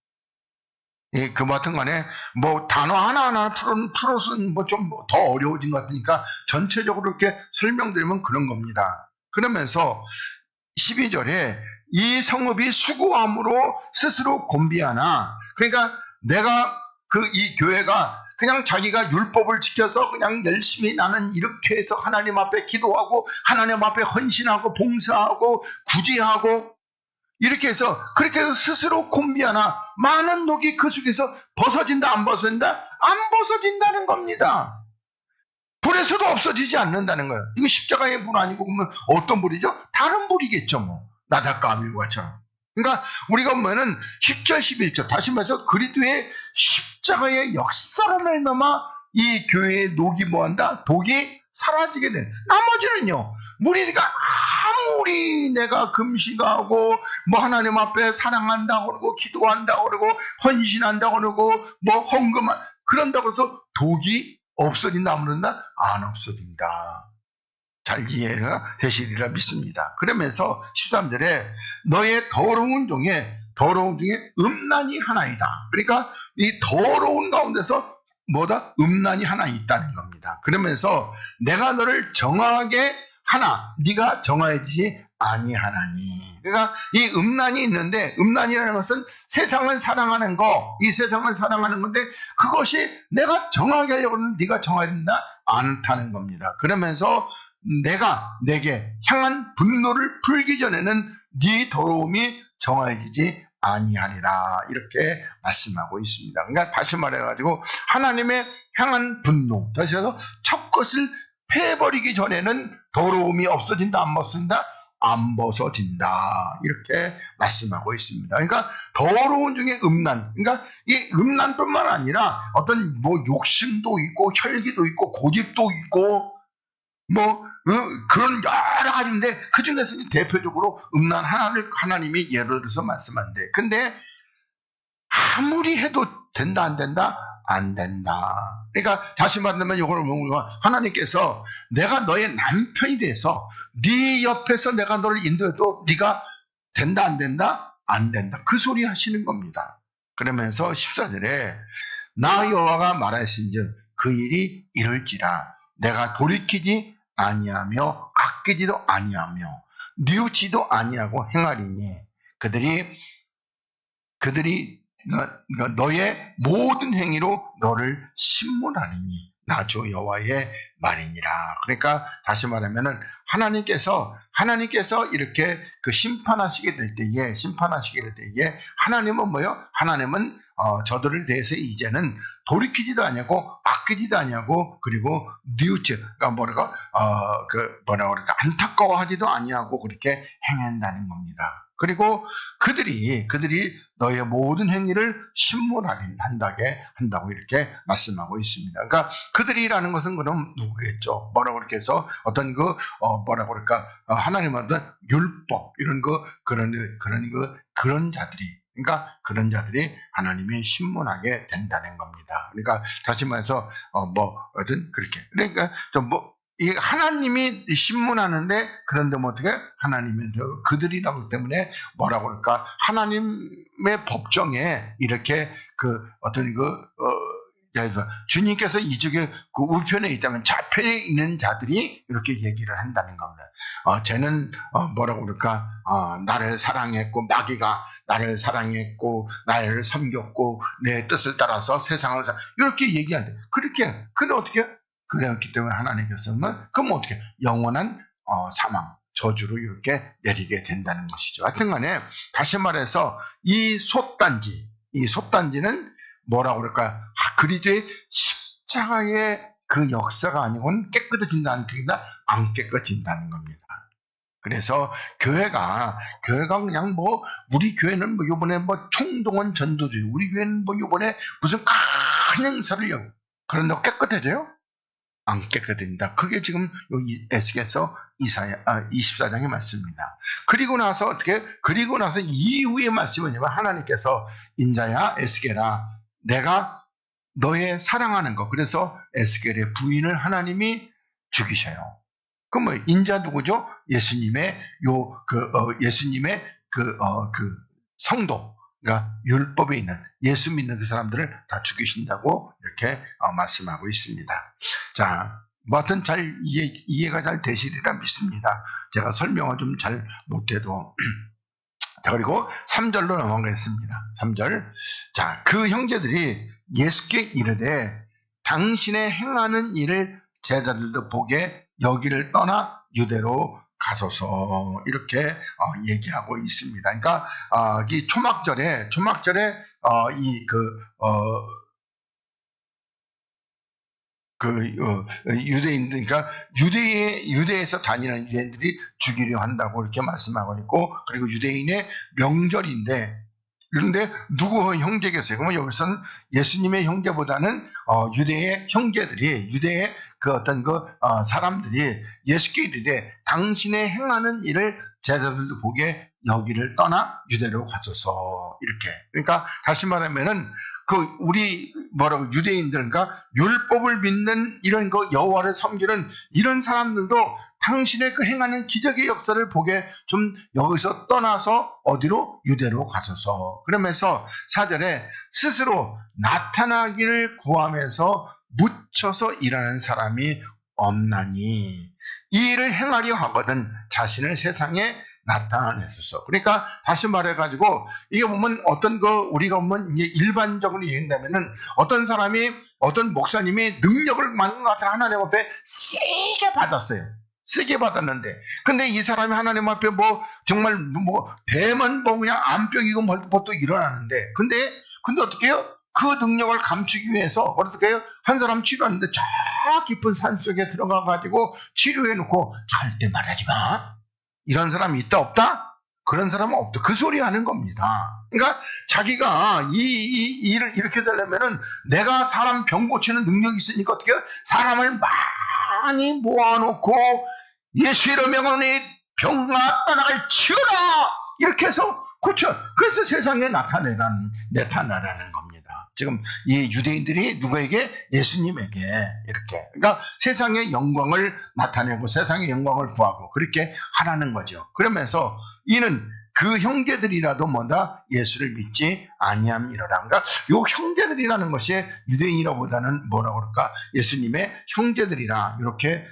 예, 그 같은 간에 뭐 단어 하나하나 풀어서는 뭐 좀 더 어려워진 것 같으니까 전체적으로 이렇게 설명드리면 그런 겁니다. 그러면서 12절에 이 성읍이 수고함으로 스스로 곤비하나, 그러니까 내가 이 교회가 그냥 자기가 율법을 지켜서 그냥 열심히 나는 이렇게 해서 하나님 앞에 기도하고 하나님 앞에 헌신하고 봉사하고 구제하고 이렇게 해서 그렇게 해서 스스로 곤비하나 많은 녹이 그 속에서 벗어진다 안 벗어진다? 안 벗어진다는 겁니다. 불에서도 없어지지 않는다는 거예요. 이거 십자가의 불 아니고 그러면 어떤 불이죠? 다른 불이겠죠 뭐. 나닷과 아비후가처럼. 그러니까 우리가 보면은 10절 11절 다시 말해서 그리스도의 십자가의 역사로 말미암아 이 교회의 녹이 뭐한다? 독이 사라지게 돼. 나머지는요. 우리가 아무리 내가 금식하고 뭐 하나님 앞에 사랑한다고 그러고 기도한다고 그러고 헌신한다고 그러고 뭐 헌금한 그런다고 해서 독이 없어진다 안 없어진다? 안 없어진다. 잘 이해가 되시리라 믿습니다. 그러면서 13절에 너의 더러운 중에 음란이 하나이다. 그러니까 이 더러운 가운데서 뭐다? 음란이 하나 있다는 겁니다. 그러면서 내가 너를 정하게 하나 네가 정하지 아니하나니. 그러니까 이 음란이 있는데 음란이라는 것은 세상을 사랑하는 거, 이 세상을 사랑하는 건데 그것이 내가 정하게 하려고 하면 네가 정해야 된다 않다는 겁니다. 그러면서 내가 내게 향한 분노를 풀기 전에는 네 더러움이 정해지지 아니하리라 이렇게 말씀하고 있습니다. 그러니까 다시 말해가지고 하나님의 향한 분노, 다시 해서 첫 것을 패버리기 전에는 더러움이 없어진다 안 벗어진다? 안 벗어진다 이렇게 말씀하고 있습니다. 그러니까 더러운 중에 음란, 그러니까 이 음란뿐만 아니라 어떤 뭐 욕심도 있고 혈기도 있고 고집도 있고 뭐 그런 여러 가지인데 그 중에서 대표적으로 음란 하나를 하나님이 예를 들어서 말씀한대. 근데 아무리 해도 된다 안 된다? 안 된다. 그러니까 다시 말하면 이걸 하나님께서 내가 너의 남편이 돼서 네 옆에서 내가 너를 인도해도 네가 된다 안 된다? 안 된다. 그 소리 하시는 겁니다. 그러면서 14절에 나 여호와가 말하신즉 그 일이 이룰지라 내가 돌이키지 아니하며 아끼지도 아니하며 뉘우치도 아니하고 행하리니 그들이 너의 모든 행위로 너를 신문하리니 나 주 여호와의 말이니라. 그러니까 다시 말하면은 하나님께서 이렇게 그 심판하시게 될 때에 하나님은 뭐요? 하나님은 저들을 대해서 이제는 돌이키지도 아니하고 아끼지도 아니하고 그리고 뉘우치, 그러니까 안타까워하지도 아니하고 그렇게 행한다는 겁니다. 그리고 그들이 너의 모든 행위를 신문하게 한다고 이렇게 말씀하고 있습니다. 그러니까 그들이라는 것은 그럼 누구겠죠? 뭐라고 그렇게 해서 어떤 뭐라고 그럴까? 하나님의 어떤 율법 이런 그런 자들이, 그러니까 그런 자들이 하나님이 신문하게 된다는 겁니다. 그러니까 다시 말해서 어떤 그렇게, 그러니까 이 하나님이 신문하는데, 그런데 어떻게 하나님은 그들이라고 때문에 뭐라고 그럴까? 하나님의 법정에 이렇게 주님께서 이쪽에 그 우편에 있다면 좌편에 있는 자들이 이렇게 얘기를 한다는 겁니다. 쟤는 뭐라고 그럴까? 나를 사랑했고, 마귀가 나를 사랑했고, 나를 섬겼고, 내 뜻을 따라서 세상을 이렇게 얘기한대. 근데 어떻게? 그랬기 때문에 하나님께서는 그럼 어떻게? 영원한 사망, 저주를 이렇게 내리게 된다는 것이죠. 하여튼 간에 다시 말해서 이 솥단지는 뭐라고 그럴까? 그리스도의 십자가의 그 역사가 아니고는 깨끗해진다는 얘기가 안 깨끗해진다는 겁니다. 그래서 교회가 그냥 우리 교회는 요번에 총동원 전도주의, 우리 교회는 요번에 무슨 큰 행사를 열고, 그런다고 깨끗해져요? 안 깨끗해진다. 그게 지금 여기 에스겔서 24장의 말씀입니다. 그리고 나서 이후의 말씀은 뭐냐면, 하나님께서 인자야 에스겔아, 내가 너의 사랑하는 거, 그래서 에스겔의 부인을 하나님이 죽이셔요. 그럼 인자 누구죠? 예수님의 성도, 그러니까 율법에 있는 예수 믿는 그 사람들을 다 죽이신다고 이렇게 말씀하고 있습니다. 자, 하여튼 잘 이해가 잘 되시리라 믿습니다. 제가 설명을 좀 잘 못해도. 자, 그리고 3절로 넘어가겠습니다. 3절. 자, 그 형제들이 예수께 이르되 당신의 행하는 일을 제자들도 보게 여기를 떠나 유대로 가소서, 이렇게 얘기하고 있습니다. 그러니까 이 초막절에 유대인들, 그러니까 유대에서 다니는 유대인들이 죽이려 한다고 이렇게 말씀하고 있고, 그리고 유대인의 명절인데, 그런데 누구 형제겠어요? 그러면 여기서는 예수님의 형제보다는 유대의 형제들이, 유대의 사람들이 예수께 이르되 당신의 행하는 일을 제자들도 보게 여기를 떠나 유대로 가소서, 이렇게. 그러니까 다시 말하면은 우리 유대인들, 그러니까 율법을 믿는 이런 여호와를 섬기는 이런 사람들도 당신의 그 행하는 기적의 역사를 보게 좀 여기서 떠나서 어디로? 유대로 가소서. 그러면서 4절에 스스로 나타나기를 구하면서 묻혀서 일하는 사람이 없나니 이 일을 행하려 하거든 자신을 세상에 나타내소서. 그러니까 다시 말해가지고 이게 보면 우리가 보면 이제 일반적으로 얘기한다면은 어떤 목사님이 능력을 하나님 앞에 세게 받았어요. 세게 받았는데, 근데 이 사람이 하나님 앞에 정말 배만 그냥 암병이고 벌떡 일어나는데, 근데 어떻게 해요? 그 능력을 감추기 위해서 어떻게 해요? 한 사람 치료하는데 저 깊은 산 속에 들어가가지고 치료해놓고 절대 말하지 마. 이런 사람이 있다 없다? 그런 사람은 없다. 그 소리 하는 겁니다. 그러니까 자기가 이 일을 이렇게 되려면은 내가 사람 병 고치는 능력이 있으니까 어떻게 해요? 사람을 많이 모아놓고 예수 이름으로 병아 떠나갈 치우라! 이렇게 해서 고쳐. 그래서 세상에 나타나라는 겁니다. 지금 이 유대인들이 누구에게? 예수님에게 이렇게. 그러니까 세상의 영광을 나타내고 세상의 영광을 구하고 그렇게 하라는 거죠. 그러면서 이는 그 형제들이라도 예수를 믿지 아니함이로라. 그러니까 요 형제들이라는 것이 유대인이라보다는 뭐라고 그럴까? 예수님의 형제들이라 이렇게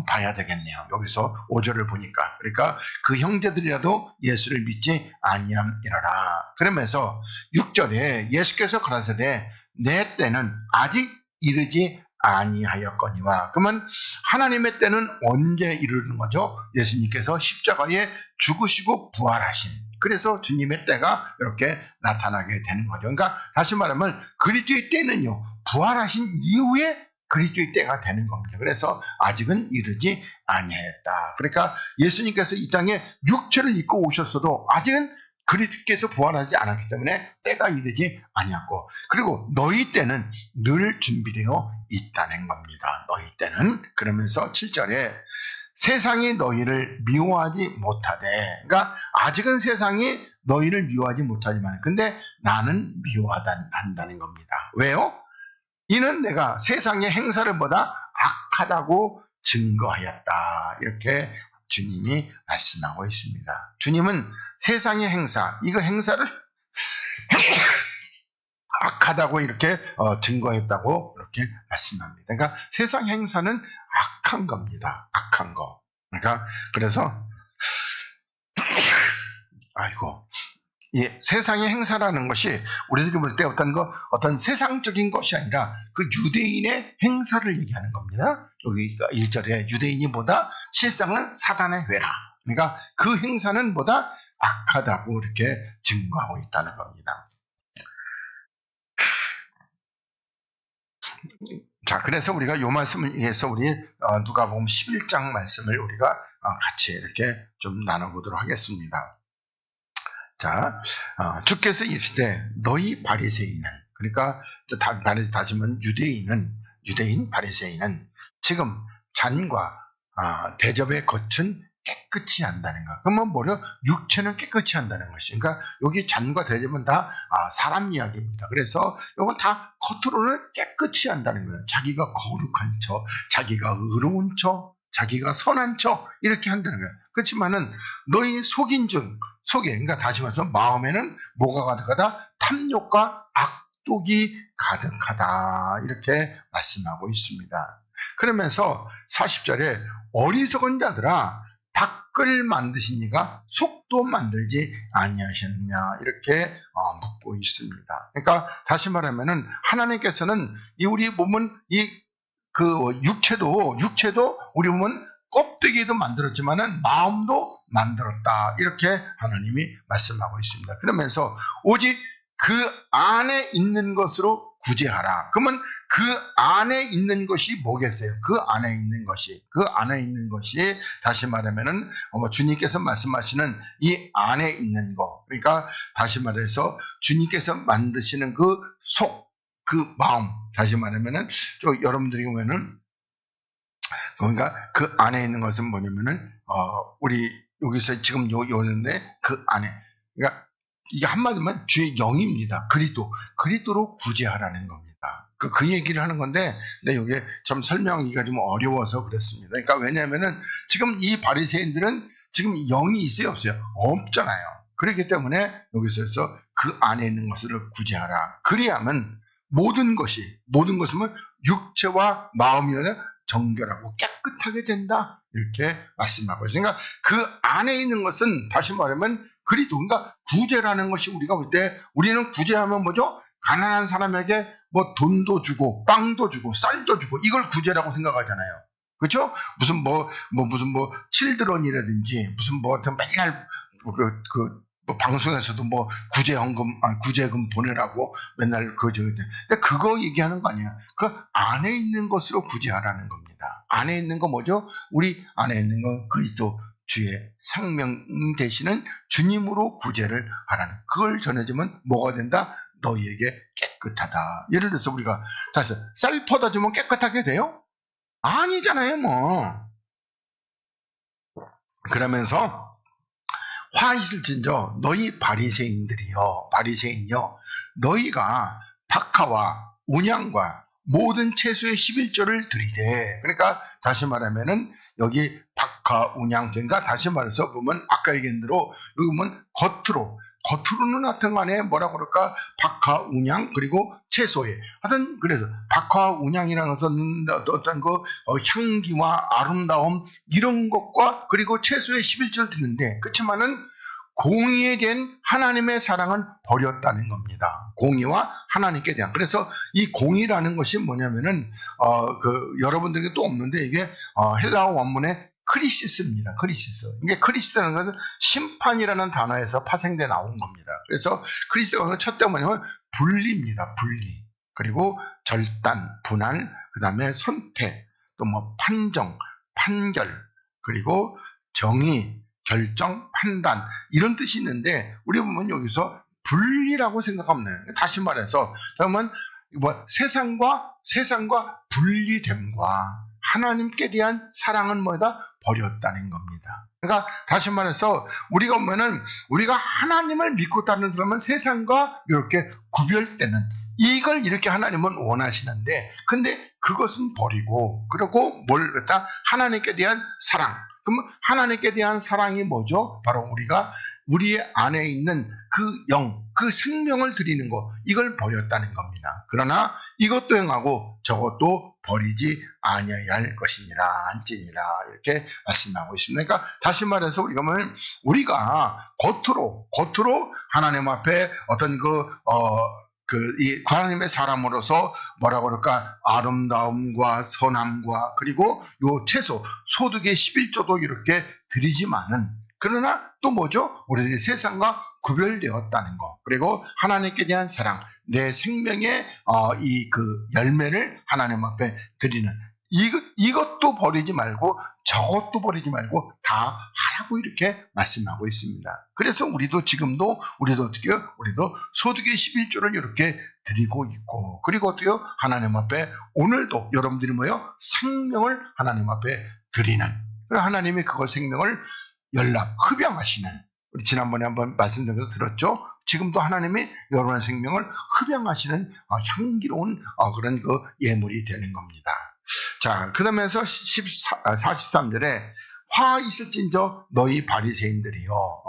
봐야 되겠네요. 여기서 5절을 보니까. 그러니까 그 형제들이라도 예수를 믿지 아니함이로라. 그러면서 6절에 예수께서 가라사대 내 때는 아직 이르지 아니하였거니와. 그러면 하나님의 때는 언제 이르는 거죠? 예수님께서 십자가에 죽으시고 부활하신, 그래서 주님의 때가 이렇게 나타나게 되는 거죠. 그러니까 다시 말하면 그리스도의 때는요, 부활하신 이후에 그리스도의 때가 되는 겁니다. 그래서 아직은 이르지 아니했다. 그러니까 예수님께서 이 땅에 육체를 입고 오셨어도 아직은 그리스도께서 부활하지 않았기 때문에 때가 이르지 아니었고, 그리고 너희 때는 늘 준비되어 있다는 겁니다. 너희 때는. 그러면서 7절에 세상이 너희를 미워하지 못하되, 그러니까 아직은 세상이 너희를 미워하지 못하지만 근데 나는 미워한다는 겁니다. 왜요? 이는 내가 세상의 행사를 보다 악하다고 증거하였다. 이렇게 주님이 말씀하고 있습니다. 주님은 세상의 행사, 이거 행사를 악하다고 이렇게 증거했다고 이렇게 말씀합니다. 그러니까 세상 행사는 악한 겁니다. 악한 거. 그러니까 그래서 이 세상의 행사라는 것이 우리들이 볼 때 어떤 세상적인 것이 아니라 그 유대인의 행사를 얘기하는 겁니다. 여기가 1절에 유대인이 보다 실상은 사단의 회라. 그러니까 그 행사는 보다 악하다고 이렇게 증거하고 있다는 겁니다. 자, 그래서 우리가 이 말씀을 위해서 우리 누가복음 11장 말씀을 우리가 같이 이렇게 좀 나눠보도록 하겠습니다. 자, 주께서 이르시되 너희 바리새인은, 그러니까 다시 말하면 유대인 바리새인은 지금 잔과 대접의 겉은 깨끗이 한다는 것. 그러면 뭐려? 육체는 깨끗이 한다는 것이. 그러니까 여기 잔과 대접은 다 사람 이야기입니다. 그래서 이건 다 겉으로는 깨끗이 한다는 거예요. 자기가 거룩한 척, 자기가 의로운 척, 자기가 선한 척 이렇게 한다는 거예요. 그렇지만은 너희 속에, 그러니까 다시 말해서 마음에는 뭐가 가득하다? 탐욕과 악독이 가득하다. 이렇게 말씀하고 있습니다. 그러면서 40절에 어리석은 자들아 밖을 만드시니가 속도 만들지 아니하셨냐 이렇게 묻고 있습니다. 그러니까 다시 말하면은 하나님께서는 우리 보면 육체도 우리 보면 껍데기도 만들었지만은 마음도 만들었다 이렇게 하나님이 말씀하고 있습니다. 그러면서 오직 그 안에 있는 것으로 구제하라. 그러면 그 안에 있는 것이 뭐겠어요? 그 안에 있는 것이 다시 말하면은 주님께서 말씀하시는 이 안에 있는 거. 그러니까 다시 말해서 주님께서 만드시는 그 속, 그 마음. 다시 말하면은 여러분들이 보면은 그러니까 그 안에 있는 것은 뭐냐면은 우리 여기서 지금 요는데 그 안에, 그러니까 이게 한마디면 주의 영입니다. 그리스도로 구제하라는 겁니다. 그 얘기를 하는 건데, 근데 이게 좀 설명하기가 좀 어려워서 그렇습니다. 그러니까 왜냐하면은 지금 이 바리새인들은 지금 영이 있어요, 없어요? 없잖아요. 그렇기 때문에 여기서 그 안에 있는 것을 구제하라. 그리하면 모든 것은 육체와 마음이나 정결하고 깨끗하게 된다. 이렇게 말씀하고 있어요. 그러니까 그 안에 있는 것은 다시 말하면 그리스도, 그러니까 구제라는 것이 우리가 볼 때 우리는 구제하면 뭐죠? 가난한 사람에게 뭐 돈도 주고 빵도 주고 쌀도 주고 이걸 구제라고 생각하잖아요. 그렇죠? 무슨 칠드런이라든지 무슨 맨날 방송에서도 구제금 보내라고 맨날 근데 그거 얘기하는 거 아니야. 그 안에 있는 것으로 구제하라는 겁니다. 안에 있는 거 뭐죠? 우리 안에 있는 거 그리스도 주의 생명 되시는 주님으로 구제를 하라는, 그걸 전해주면 뭐가 된다? 너희에게 깨끗하다. 예를 들어서 우리가 다시 쌀 퍼다 주면 깨끗하게 돼요? 아니잖아요, 뭐. 그러면서 화 있을진저 너희 바리새인이여 너희가 박하와 운양과 모든 채소의 11조를 드리되, 그러니까 다시 말하면은 여기 박하, 운양, 그러니까 다시 말해서 보면 아까 얘기한 대로 여기 보면 겉으로는 하여튼 간에 뭐라고 그럴까? 박하, 운양, 그리고 채소에. 하여튼 그래서 박하, 운양이라는 것은 어떤 향기와 아름다움 이런 것과 그리고 채소의 11조를 드는데, 그렇지만은 공의에 대한 하나님의 사랑은 버렸다는 겁니다. 공의와 하나님께 대한. 그래서 이 공의라는 것이 뭐냐면은 여러분들에게 또 없는데 이게 헬라어 원문의 크리시스입니다. 이게 크리시스라는 것은 심판이라는 단어에서 파생돼 나온 겁니다. 그래서 크리시스가 첫 번째는 분리입니다. 분리. 그리고 절단, 분할, 그 다음에 선택, 또 뭐 판정, 판결, 그리고 정의, 결정, 판단 이런 뜻이 있는데 우리 보면 여기서 분리라고 생각하면 돼요. 다시 말해서 그러면 뭐 세상과 분리됨과 하나님께 대한 사랑은 뭐다? 버렸다는 겁니다. 그러니까 다시 말해서 우리가 보면은 우리가 하나님을 믿고 따르는 사람은 세상과 이렇게 구별되는 이걸 이렇게 하나님은 원하시는데 근데 그것은 버리고 그리고 뭘 갖다 하나님께 대한 사랑. 그럼 하나님께 대한 사랑이 뭐죠? 바로 우리가 우리 안에 있는 그 영, 그 생명을 드리는 거 이걸 버렸다는 겁니다. 그러나 이것도 행하고 저것도 버리지 아니어야 할 것이니라 안지니라 이렇게 말씀하고 있습니다. 그러니까 다시 말해서 우리가 겉으로 하나님 앞에 어떤 이 하나님의 사람으로서 뭐라고 그럴까 아름다움과 선함과 그리고 요 채소 소득의 11조도 이렇게 드리지만은 그러나 또 뭐죠? 우리들이 세상과 구별되었다는 거 그리고 하나님께 대한 사랑 내 생명의 이 열매를 하나님 앞에 드리는 이것도 버리지 말고 저것도 버리지 말고 다 하라고 이렇게 말씀하고 있습니다. 그래서 우리도 어떻게 해요? 우리도 소득의 11조를 이렇게 드리고 있고 그리고 어떻게 해요? 하나님 앞에 오늘도 여러분들이 생명을 하나님 앞에 드리는 그리고 하나님이 그걸 생명을 흡양하시는 우리 지난번에 한번 말씀드린 거 들었죠? 지금도 하나님이 여러분의 생명을 흡양하시는 향기로운 그런 예물이 되는 겁니다. 자, 그 다음에서 43절에 화 있을진저 너희 바리새인이요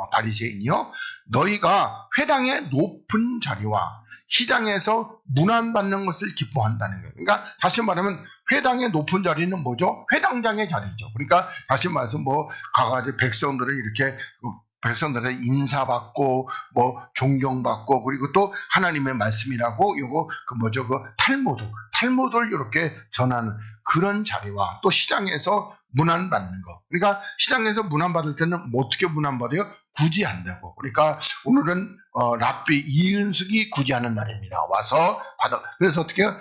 너희가 회당의 높은 자리와 시장에서 문안받는 것을 기뻐한다는 거예요. 그러니까 다시 말하면 회당의 높은 자리는 뭐죠? 회당장의 자리죠. 그러니까 다시 말해서 가가지고 백성들의 인사받고 존경받고 그리고 또 하나님의 말씀이라고 탈무드를 이렇게 전하는 그런 자리와 또 시장에서 문안받는 거. 그러니까 시장에서 문안받을 때는 어떻게 문안받아요? 구제한다고. 그러니까 오늘은 랍비 이은숙이 구제하는 날입니다. 와서 받아. 그래서 어떻게 해요?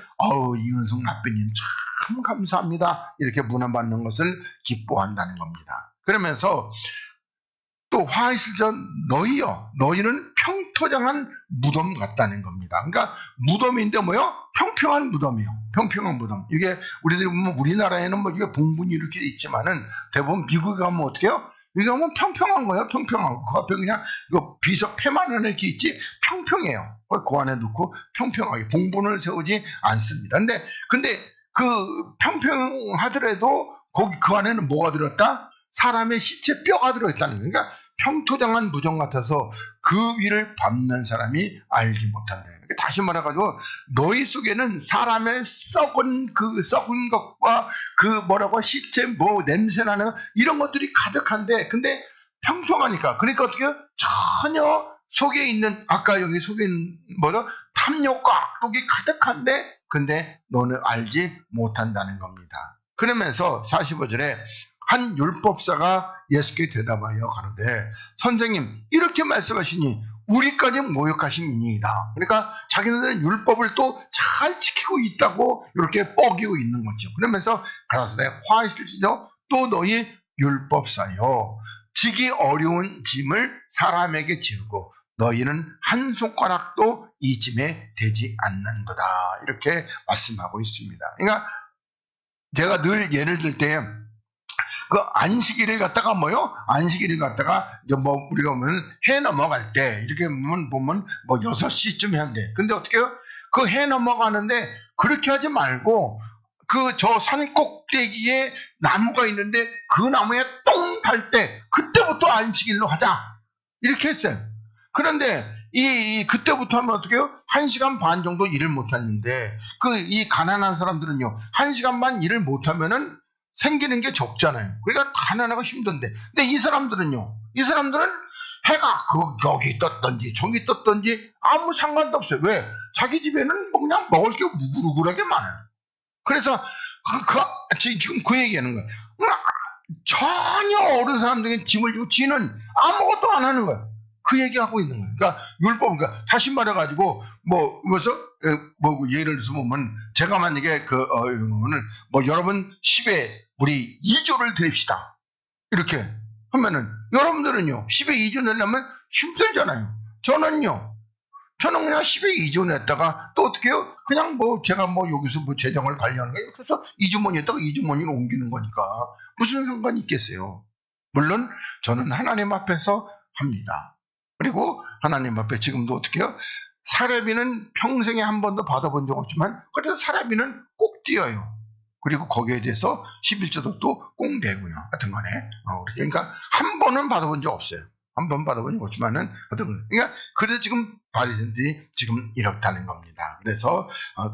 이은숙 랍비님 참 감사합니다. 이렇게 문안받는 것을 기뻐한다는 겁니다. 그러면서 또 화 있을 전 너희는 평토장한 무덤 같다는 겁니다. 그러니까 무덤인데 평평한 무덤이요. 평평한 무덤. 이게 우리들이 보면 우리나라에는 이게 봉분이 이렇게 있지만은 대부분 미국에 가면 어떻게 해요? 여기 가면 평평한 거예요. 평평한 거. 그 앞에 그냥 비석 패만 하나 이렇게 있지 평평해요. 그 안에 넣고 평평하게 봉분을 세우지 않습니다. 근데 그 평평하더라도 그 안에는 뭐가 들었다? 사람의 시체 뼈가 들어있다는 거예요. 그러니까 평토장한 무덤 같아서 그 위를 밟는 사람이 알지 못한다. 다시 말해가지고 너희 속에는 사람의 썩은 것과 시체 냄새나는 이런 것들이 가득한데 근데 평평하니까 그러니까 어떻게 해요? 전혀 속에 있는 아까 여기 속에 있는 탐욕과 악독이 가득한데 근데 너는 알지 못한다는 겁니다. 그러면서 45절에 한 율법사가 예수께 대답하여 가로되 선생님 이렇게 말씀하시니 우리까지 모욕하심이니이다. 그러니까 자기네들은 율법을 또 잘 지키고 있다고 이렇게 뻐기고 있는 거죠. 그러면서 가라사대 화 있을지도 또 너희 율법사여 지기 어려운 짐을 사람에게 지우고 너희는 한 손가락도 이 짐에 대지 않는도다. 이렇게 말씀하고 있습니다. 그러니까 제가 늘 예를 들 때 안식일을 갖다가 우리가 보면 해 넘어갈 때 이렇게 보면 6시쯤 해야 돼. 근데 어떻게 해요? 그 해 넘어가는데 그렇게 하지 말고 저 산 꼭대기에 나무가 있는데 그 나무에 똥 탈 때 그때부터 안식일로 하자. 이렇게 했어요. 그런데 그때부터 하면 어떻게 해요? 1시간 반 정도 일을 못 하는데 이 가난한 사람들은요. 1시간 반 일을 못 하면은 생기는 게 적잖아요. 그러니까 가난하고 힘든데. 근데 이 사람들은 해가 여기 떴든지 저기 떴든지 아무 상관도 없어요. 왜? 자기 집에는 그냥 먹을 게 우글우글하게 많아요. 그래서 지금 그 얘기하는 거예요. 전혀 어른 사람들에게 짐을 주고 지는 아무것도 안 하는 거예요. 그 얘기하고 있는 거예요. 그러니까 율법, 그러니까 다시 말해가지고 그래서 예를 들어서 보면 제가 만약에 여러분 10에 우리 2조를 드립시다. 이렇게 하면은 여러분들은요 10에 2조 내려면 힘들잖아요. 저는 그냥 10에 2조 냈다가 또 어떻게 해요? 그냥 제가 여기서 재정을 관리하는 거예요. 그래서 이주머니에다가 이주머니로 옮기는 거니까 무슨 상관이 있겠어요? 물론 저는 하나님 앞에서 합니다. 그리고 하나님 앞에 지금도 어떻게 해요? 사례비는 평생에 한 번도 받아본 적 없지만 그래도 사례비는 꼭 띄어요. 그리고 거기에 대해서 11조도 또 꼭 내고요. 하여튼 간에 그러니까 한 번은 받아본 적 없어요. 한 번 받아본 적 없지만은 그러니까 그래서 지금 바리새인들이 지금 이렇다는 겁니다. 그래서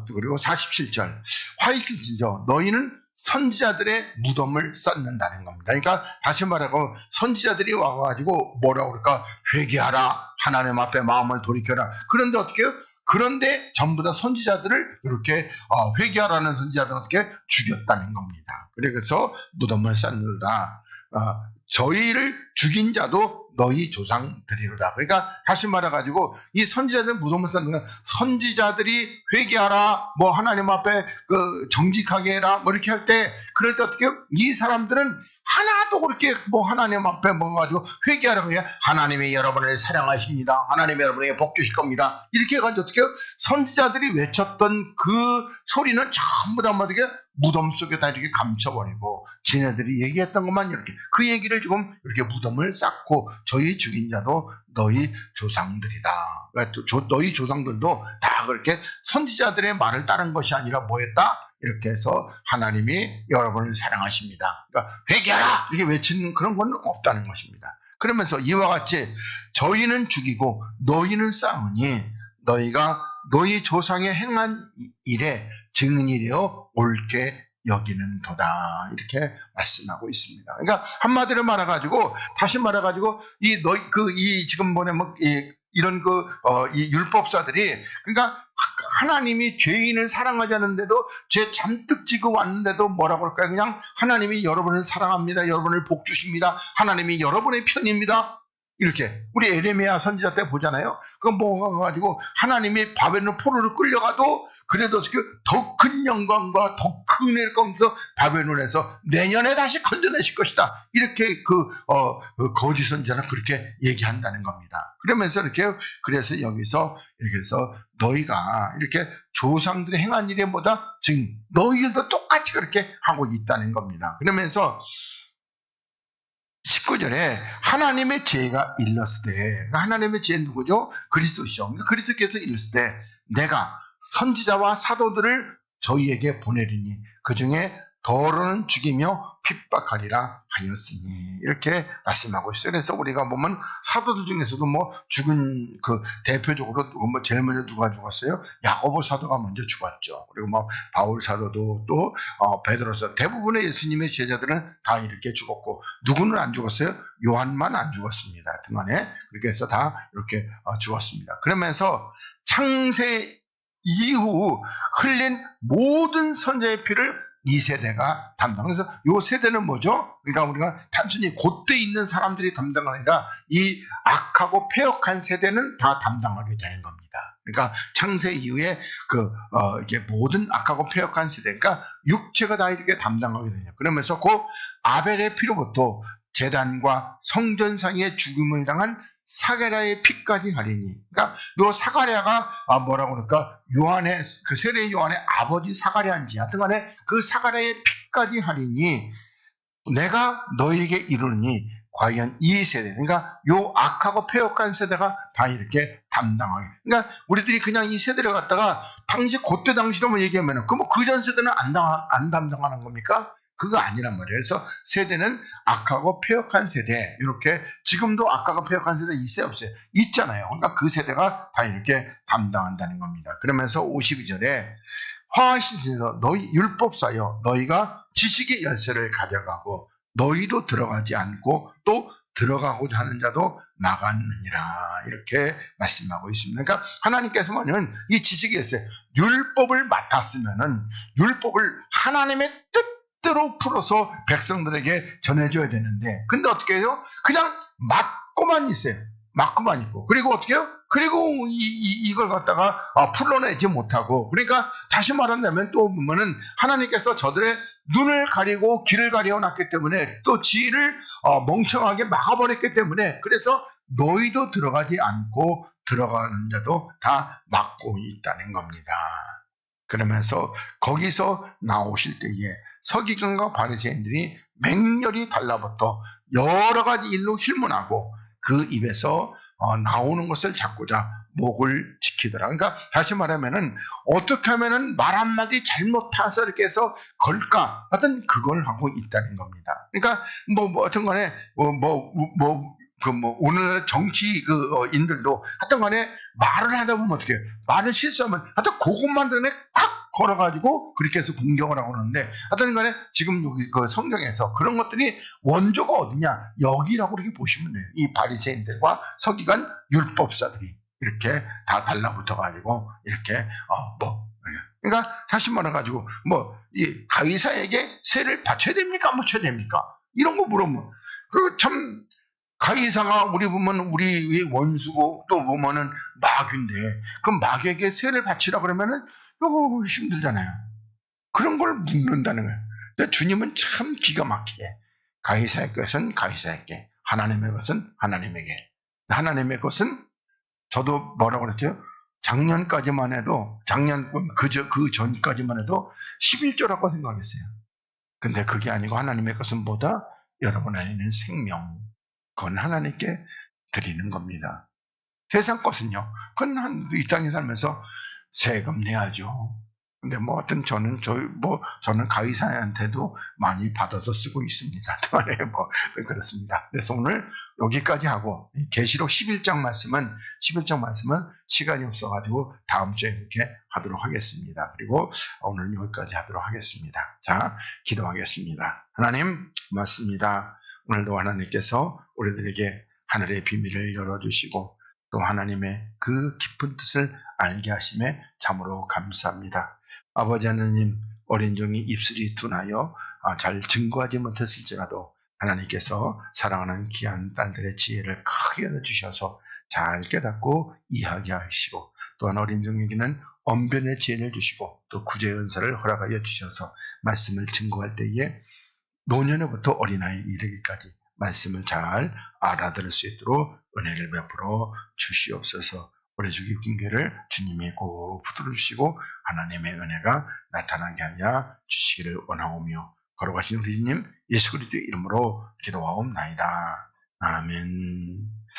그리고 47절 화이트 진저 너희는 선지자들의 무덤을 쌓는다는 겁니다. 그러니까 다시 말하고 선지자들이 와가지고 뭐라고 그럴까? 회개하라, 하나님 앞에 마음을 돌이켜라. 그런데 어떻게 해요? 그런데 전부 다 선지자들을 이렇게 회개하라는 선지자들은 어떻게 죽였다는 겁니다. 그래서 무덤을 쌓는다. 저희를 죽인 자도 너희 조상들이로다. 그러니까 다시 말해가지고 이 선지자들 무덤을 쌓는 건 선지자들이 회개하라, 하나님 앞에 정직하게 해라, 이렇게 할 때 그럴 때 어떻게 해요? 이 사람들은 하나도 그렇게 하나님 앞에 가지고 회개하라고 해야 하나님이 여러분을 사랑하십니다. 하나님이 여러분에게 복 주실 겁니다. 이렇게 해가지고 어떻게 해요? 선지자들이 외쳤던 그 소리는 전부 다 어떻게 무덤 속에 다 이렇게 감춰버리고 지네들이 얘기했던 것만 이렇게 그 얘기를 지금 이렇게 무덤을 쌓고 저희 죽인 자도 너희 조상들이다. 그러니까 너희 조상들도 다 그렇게 선지자들의 말을 따른 것이 아니라 뭐했다? 이렇게 해서 하나님이 여러분을 사랑하십니다. 그러니까 회개하라! 이렇게 외치는 그런 건 없다는 것입니다. 그러면서 이와 같이 저희는 죽이고 너희는 쌓으니 너희가 너희 조상의 행한 일에 증인이 되어 옳게 여기는도다. 이렇게 말씀하고 있습니다. 그러니까 한마디로 말해가지고 다시 말해가지고 이 지금 보내면 이런 이 율법사들이 그러니까 하나님이 죄인을 사랑하지 않는데도 죄 잔뜩 지고 왔는데도 뭐라고 할까요? 그냥 하나님이 여러분을 사랑합니다. 여러분을 복 주십니다. 하나님이 여러분의 편입니다. 이렇게 우리 에레미야 선지자 때 보잖아요. 그건 가지고 하나님이 바벨론 포로로 끌려가도 그래도 더 큰 영광과 더 큰 은혜를 거면서 바벨론에서 내년에 다시 건져내실 것이다. 이렇게 거짓 선지자는 그렇게 얘기한다는 겁니다. 그러면서 그래서 여기서 이렇게 해서 너희가 이렇게 조상들이 행한 일에 보다 지금 너희들도 똑같이 그렇게 하고 있다는 겁니다. 그러면서 19절에 하나님의 죄가 일렀을 때, 하나님의 죄는 누구죠? 그리스도시죠. 그러니까 그리스도께서 일렀을 때 내가 선지자와 사도들을 저희에게 보내리니 그 중에 더러는 죽이며 핍박하리라 하였으니 이렇게 말씀하고 있어요. 그래서 우리가 보면 사도들 중에서도 죽은 대표적으로 제일 먼저 누가 죽었어요? 야고보 사도가 먼저 죽었죠. 그리고 바울 사도도 또 베드로 사도 대부분의 예수님의 제자들은 다 이렇게 죽었고 누구는 안 죽었어요? 요한만 안 죽었습니다. 등간에 그렇게 해서 다 이렇게 죽었습니다. 그러면서 창세 이후 흘린 모든 선자의 피를 이 세대가 담당. 그래서 이 세대는 뭐죠? 그러니까 우리가 단순히 곧대 있는 사람들이 담당이 아니라 이 악하고 폐역한 세대는 다 담당하게 되는 겁니다. 그러니까 창세 이후에 이게 모든 악하고 폐역한 세대니까 육체가 다 이렇게 담당하게 되냐. 그러면서 아벨의 피로부터 제단과 성전상의 죽음을 당한 사가랴의 피까지 하리니. 그러니까 요 사가랴가 뭐라고 그럴까? 요한의 세례 요한의 아버지 사가랴인지 하여튼 간에 그 사가랴의 피까지 하리니 내가 너에게 이르니 과연 이 세대, 그러니까 요 악하고 폐역한 세대가 다 이렇게 담당하게. 그러니까 우리들이 그냥 이 세대를 갖다가 그때 당시로만 얘기하면 그 전 세대는 안 담당하는 겁니까? 그거 아니란 말이에요. 그래서 세대는 악하고 폐역한 세대, 이렇게 지금도 악하고 폐역한 세대 있어요 없어요? 있잖아요. 그러니까 그 세대가 다 이렇게 담당한다는 겁니다. 그러면서 52절에 화하시면서 너희 율법사여 너희가 지식의 열쇠를 가져가고 너희도 들어가지 않고 또 들어가고자 하는 자도 나갔느니라 이렇게 말씀하고 있습니다. 그러니까 하나님께서는 이 지식의 열쇠 율법을 맡았으면은 율법을 하나님의 뜻대로 풀어서 백성들에게 전해줘야 되는데 근데 어떻게 해요? 그냥 맡고만 있어요. 맞고만 있고, 그리고 어떻게 해요? 그리고 이걸 갖다가 풀러내지 못하고, 그러니까 다시 말한다면 또 보면은 하나님께서 저들의 눈을 가리고 귀를 가려 놨기 때문에 또 지혜를 멍청하게 막아버렸기 때문에, 그래서 너희도 들어가지 않고 들어가는 자도 다 막고 있다는 겁니다. 그러면서 거기서 나오실 때에 서기관과 바리새인들이 맹렬히 달라붙어 여러 가지 일로 힐문하고 그 입에서 나오는 것을 잡고자 목을 지키더라. 그러니까 다시 말하면은 어떻게 하면은 말 한마디 잘못해서 이렇게 해서 걸까 하여튼 그걸 하고 있다는 겁니다. 그러니까 어떤 간에 오늘 정치 인들도 하여튼 간에 말을 하다 보면 어떻게 해요? 말을 실수하면 하여튼 그것만 때문에 콱 걸어가지고 그렇게 해서 공격을 하고 그러는데, 하여튼 간에 지금 여기 그 성경에서 그런 것들이 원조가 어디냐? 여기라고 이렇게 보시면 돼요. 이 바리새인들과 서기관 율법사들이 이렇게 다 달라붙어가지고 이렇게 그러니까 다시 말해가지고 이 가이사에게 세를 바쳐야 됩니까? 못 쳐야 됩니까? 이런 거 물으면 참 가이사가 우리 보면 우리 원수고 또 보면은 마귀인데, 그 마귀에게 세를 바치라 그러면은 이거 힘들잖아요. 그런 걸 묻는다는 거예요. 근데 주님은 참 기가 막히게 가이사의 것은 가이사에게, 하나님의 것은 하나님에게. 하나님의 것은 저도 뭐라고 그랬죠? 작년까지만 해도 그 전까지만 해도 11조라고 생각했어요. 근데 그게 아니고 하나님의 것은 뭐다? 여러분 안에 있는 생명, 그건 하나님께 드리는 겁니다. 세상 것은요, 그건 이 땅에 살면서 세금 내야죠. 근데 저는 가이사한테도 많이 받아서 쓰고 있습니다. 그렇습니다. 그래서 오늘 여기까지 하고, 계시록 11장 말씀은 시간이 없어가지고 다음 주에 이렇게 하도록 하겠습니다. 그리고 오늘 여기까지 하도록 하겠습니다. 자, 기도하겠습니다. 하나님, 고맙습니다. 오늘도 하나님께서 우리들에게 하늘의 비밀을 열어주시고 또 하나님의 그 깊은 뜻을 알게 하심에 참으로 감사합니다. 아버지 하나님, 어린 종이 입술이 둔하여 잘 증거하지 못했을지라도 하나님께서 사랑하는 귀한 딸들의 지혜를 크게 열어주셔서 잘 깨닫고 이해하게 하시고, 또한 어린 종에게는 언변의 지혜를 주시고 또 구제의 은사를 허락하여 주셔서 말씀을 증거할 때에 노년에부터 어린아이에 이르기까지 말씀을 잘 알아들을 수 있도록 은혜를 베풀어 주시옵소서. 우리 주기 군계를 주님이 꼭 붙들어 주시고 하나님의 은혜가 나타나게 하여 주시기를 원하오며, 걸어가신 우리 주님 예수 그리스도의 이름으로 기도하옵나이다. 아멘.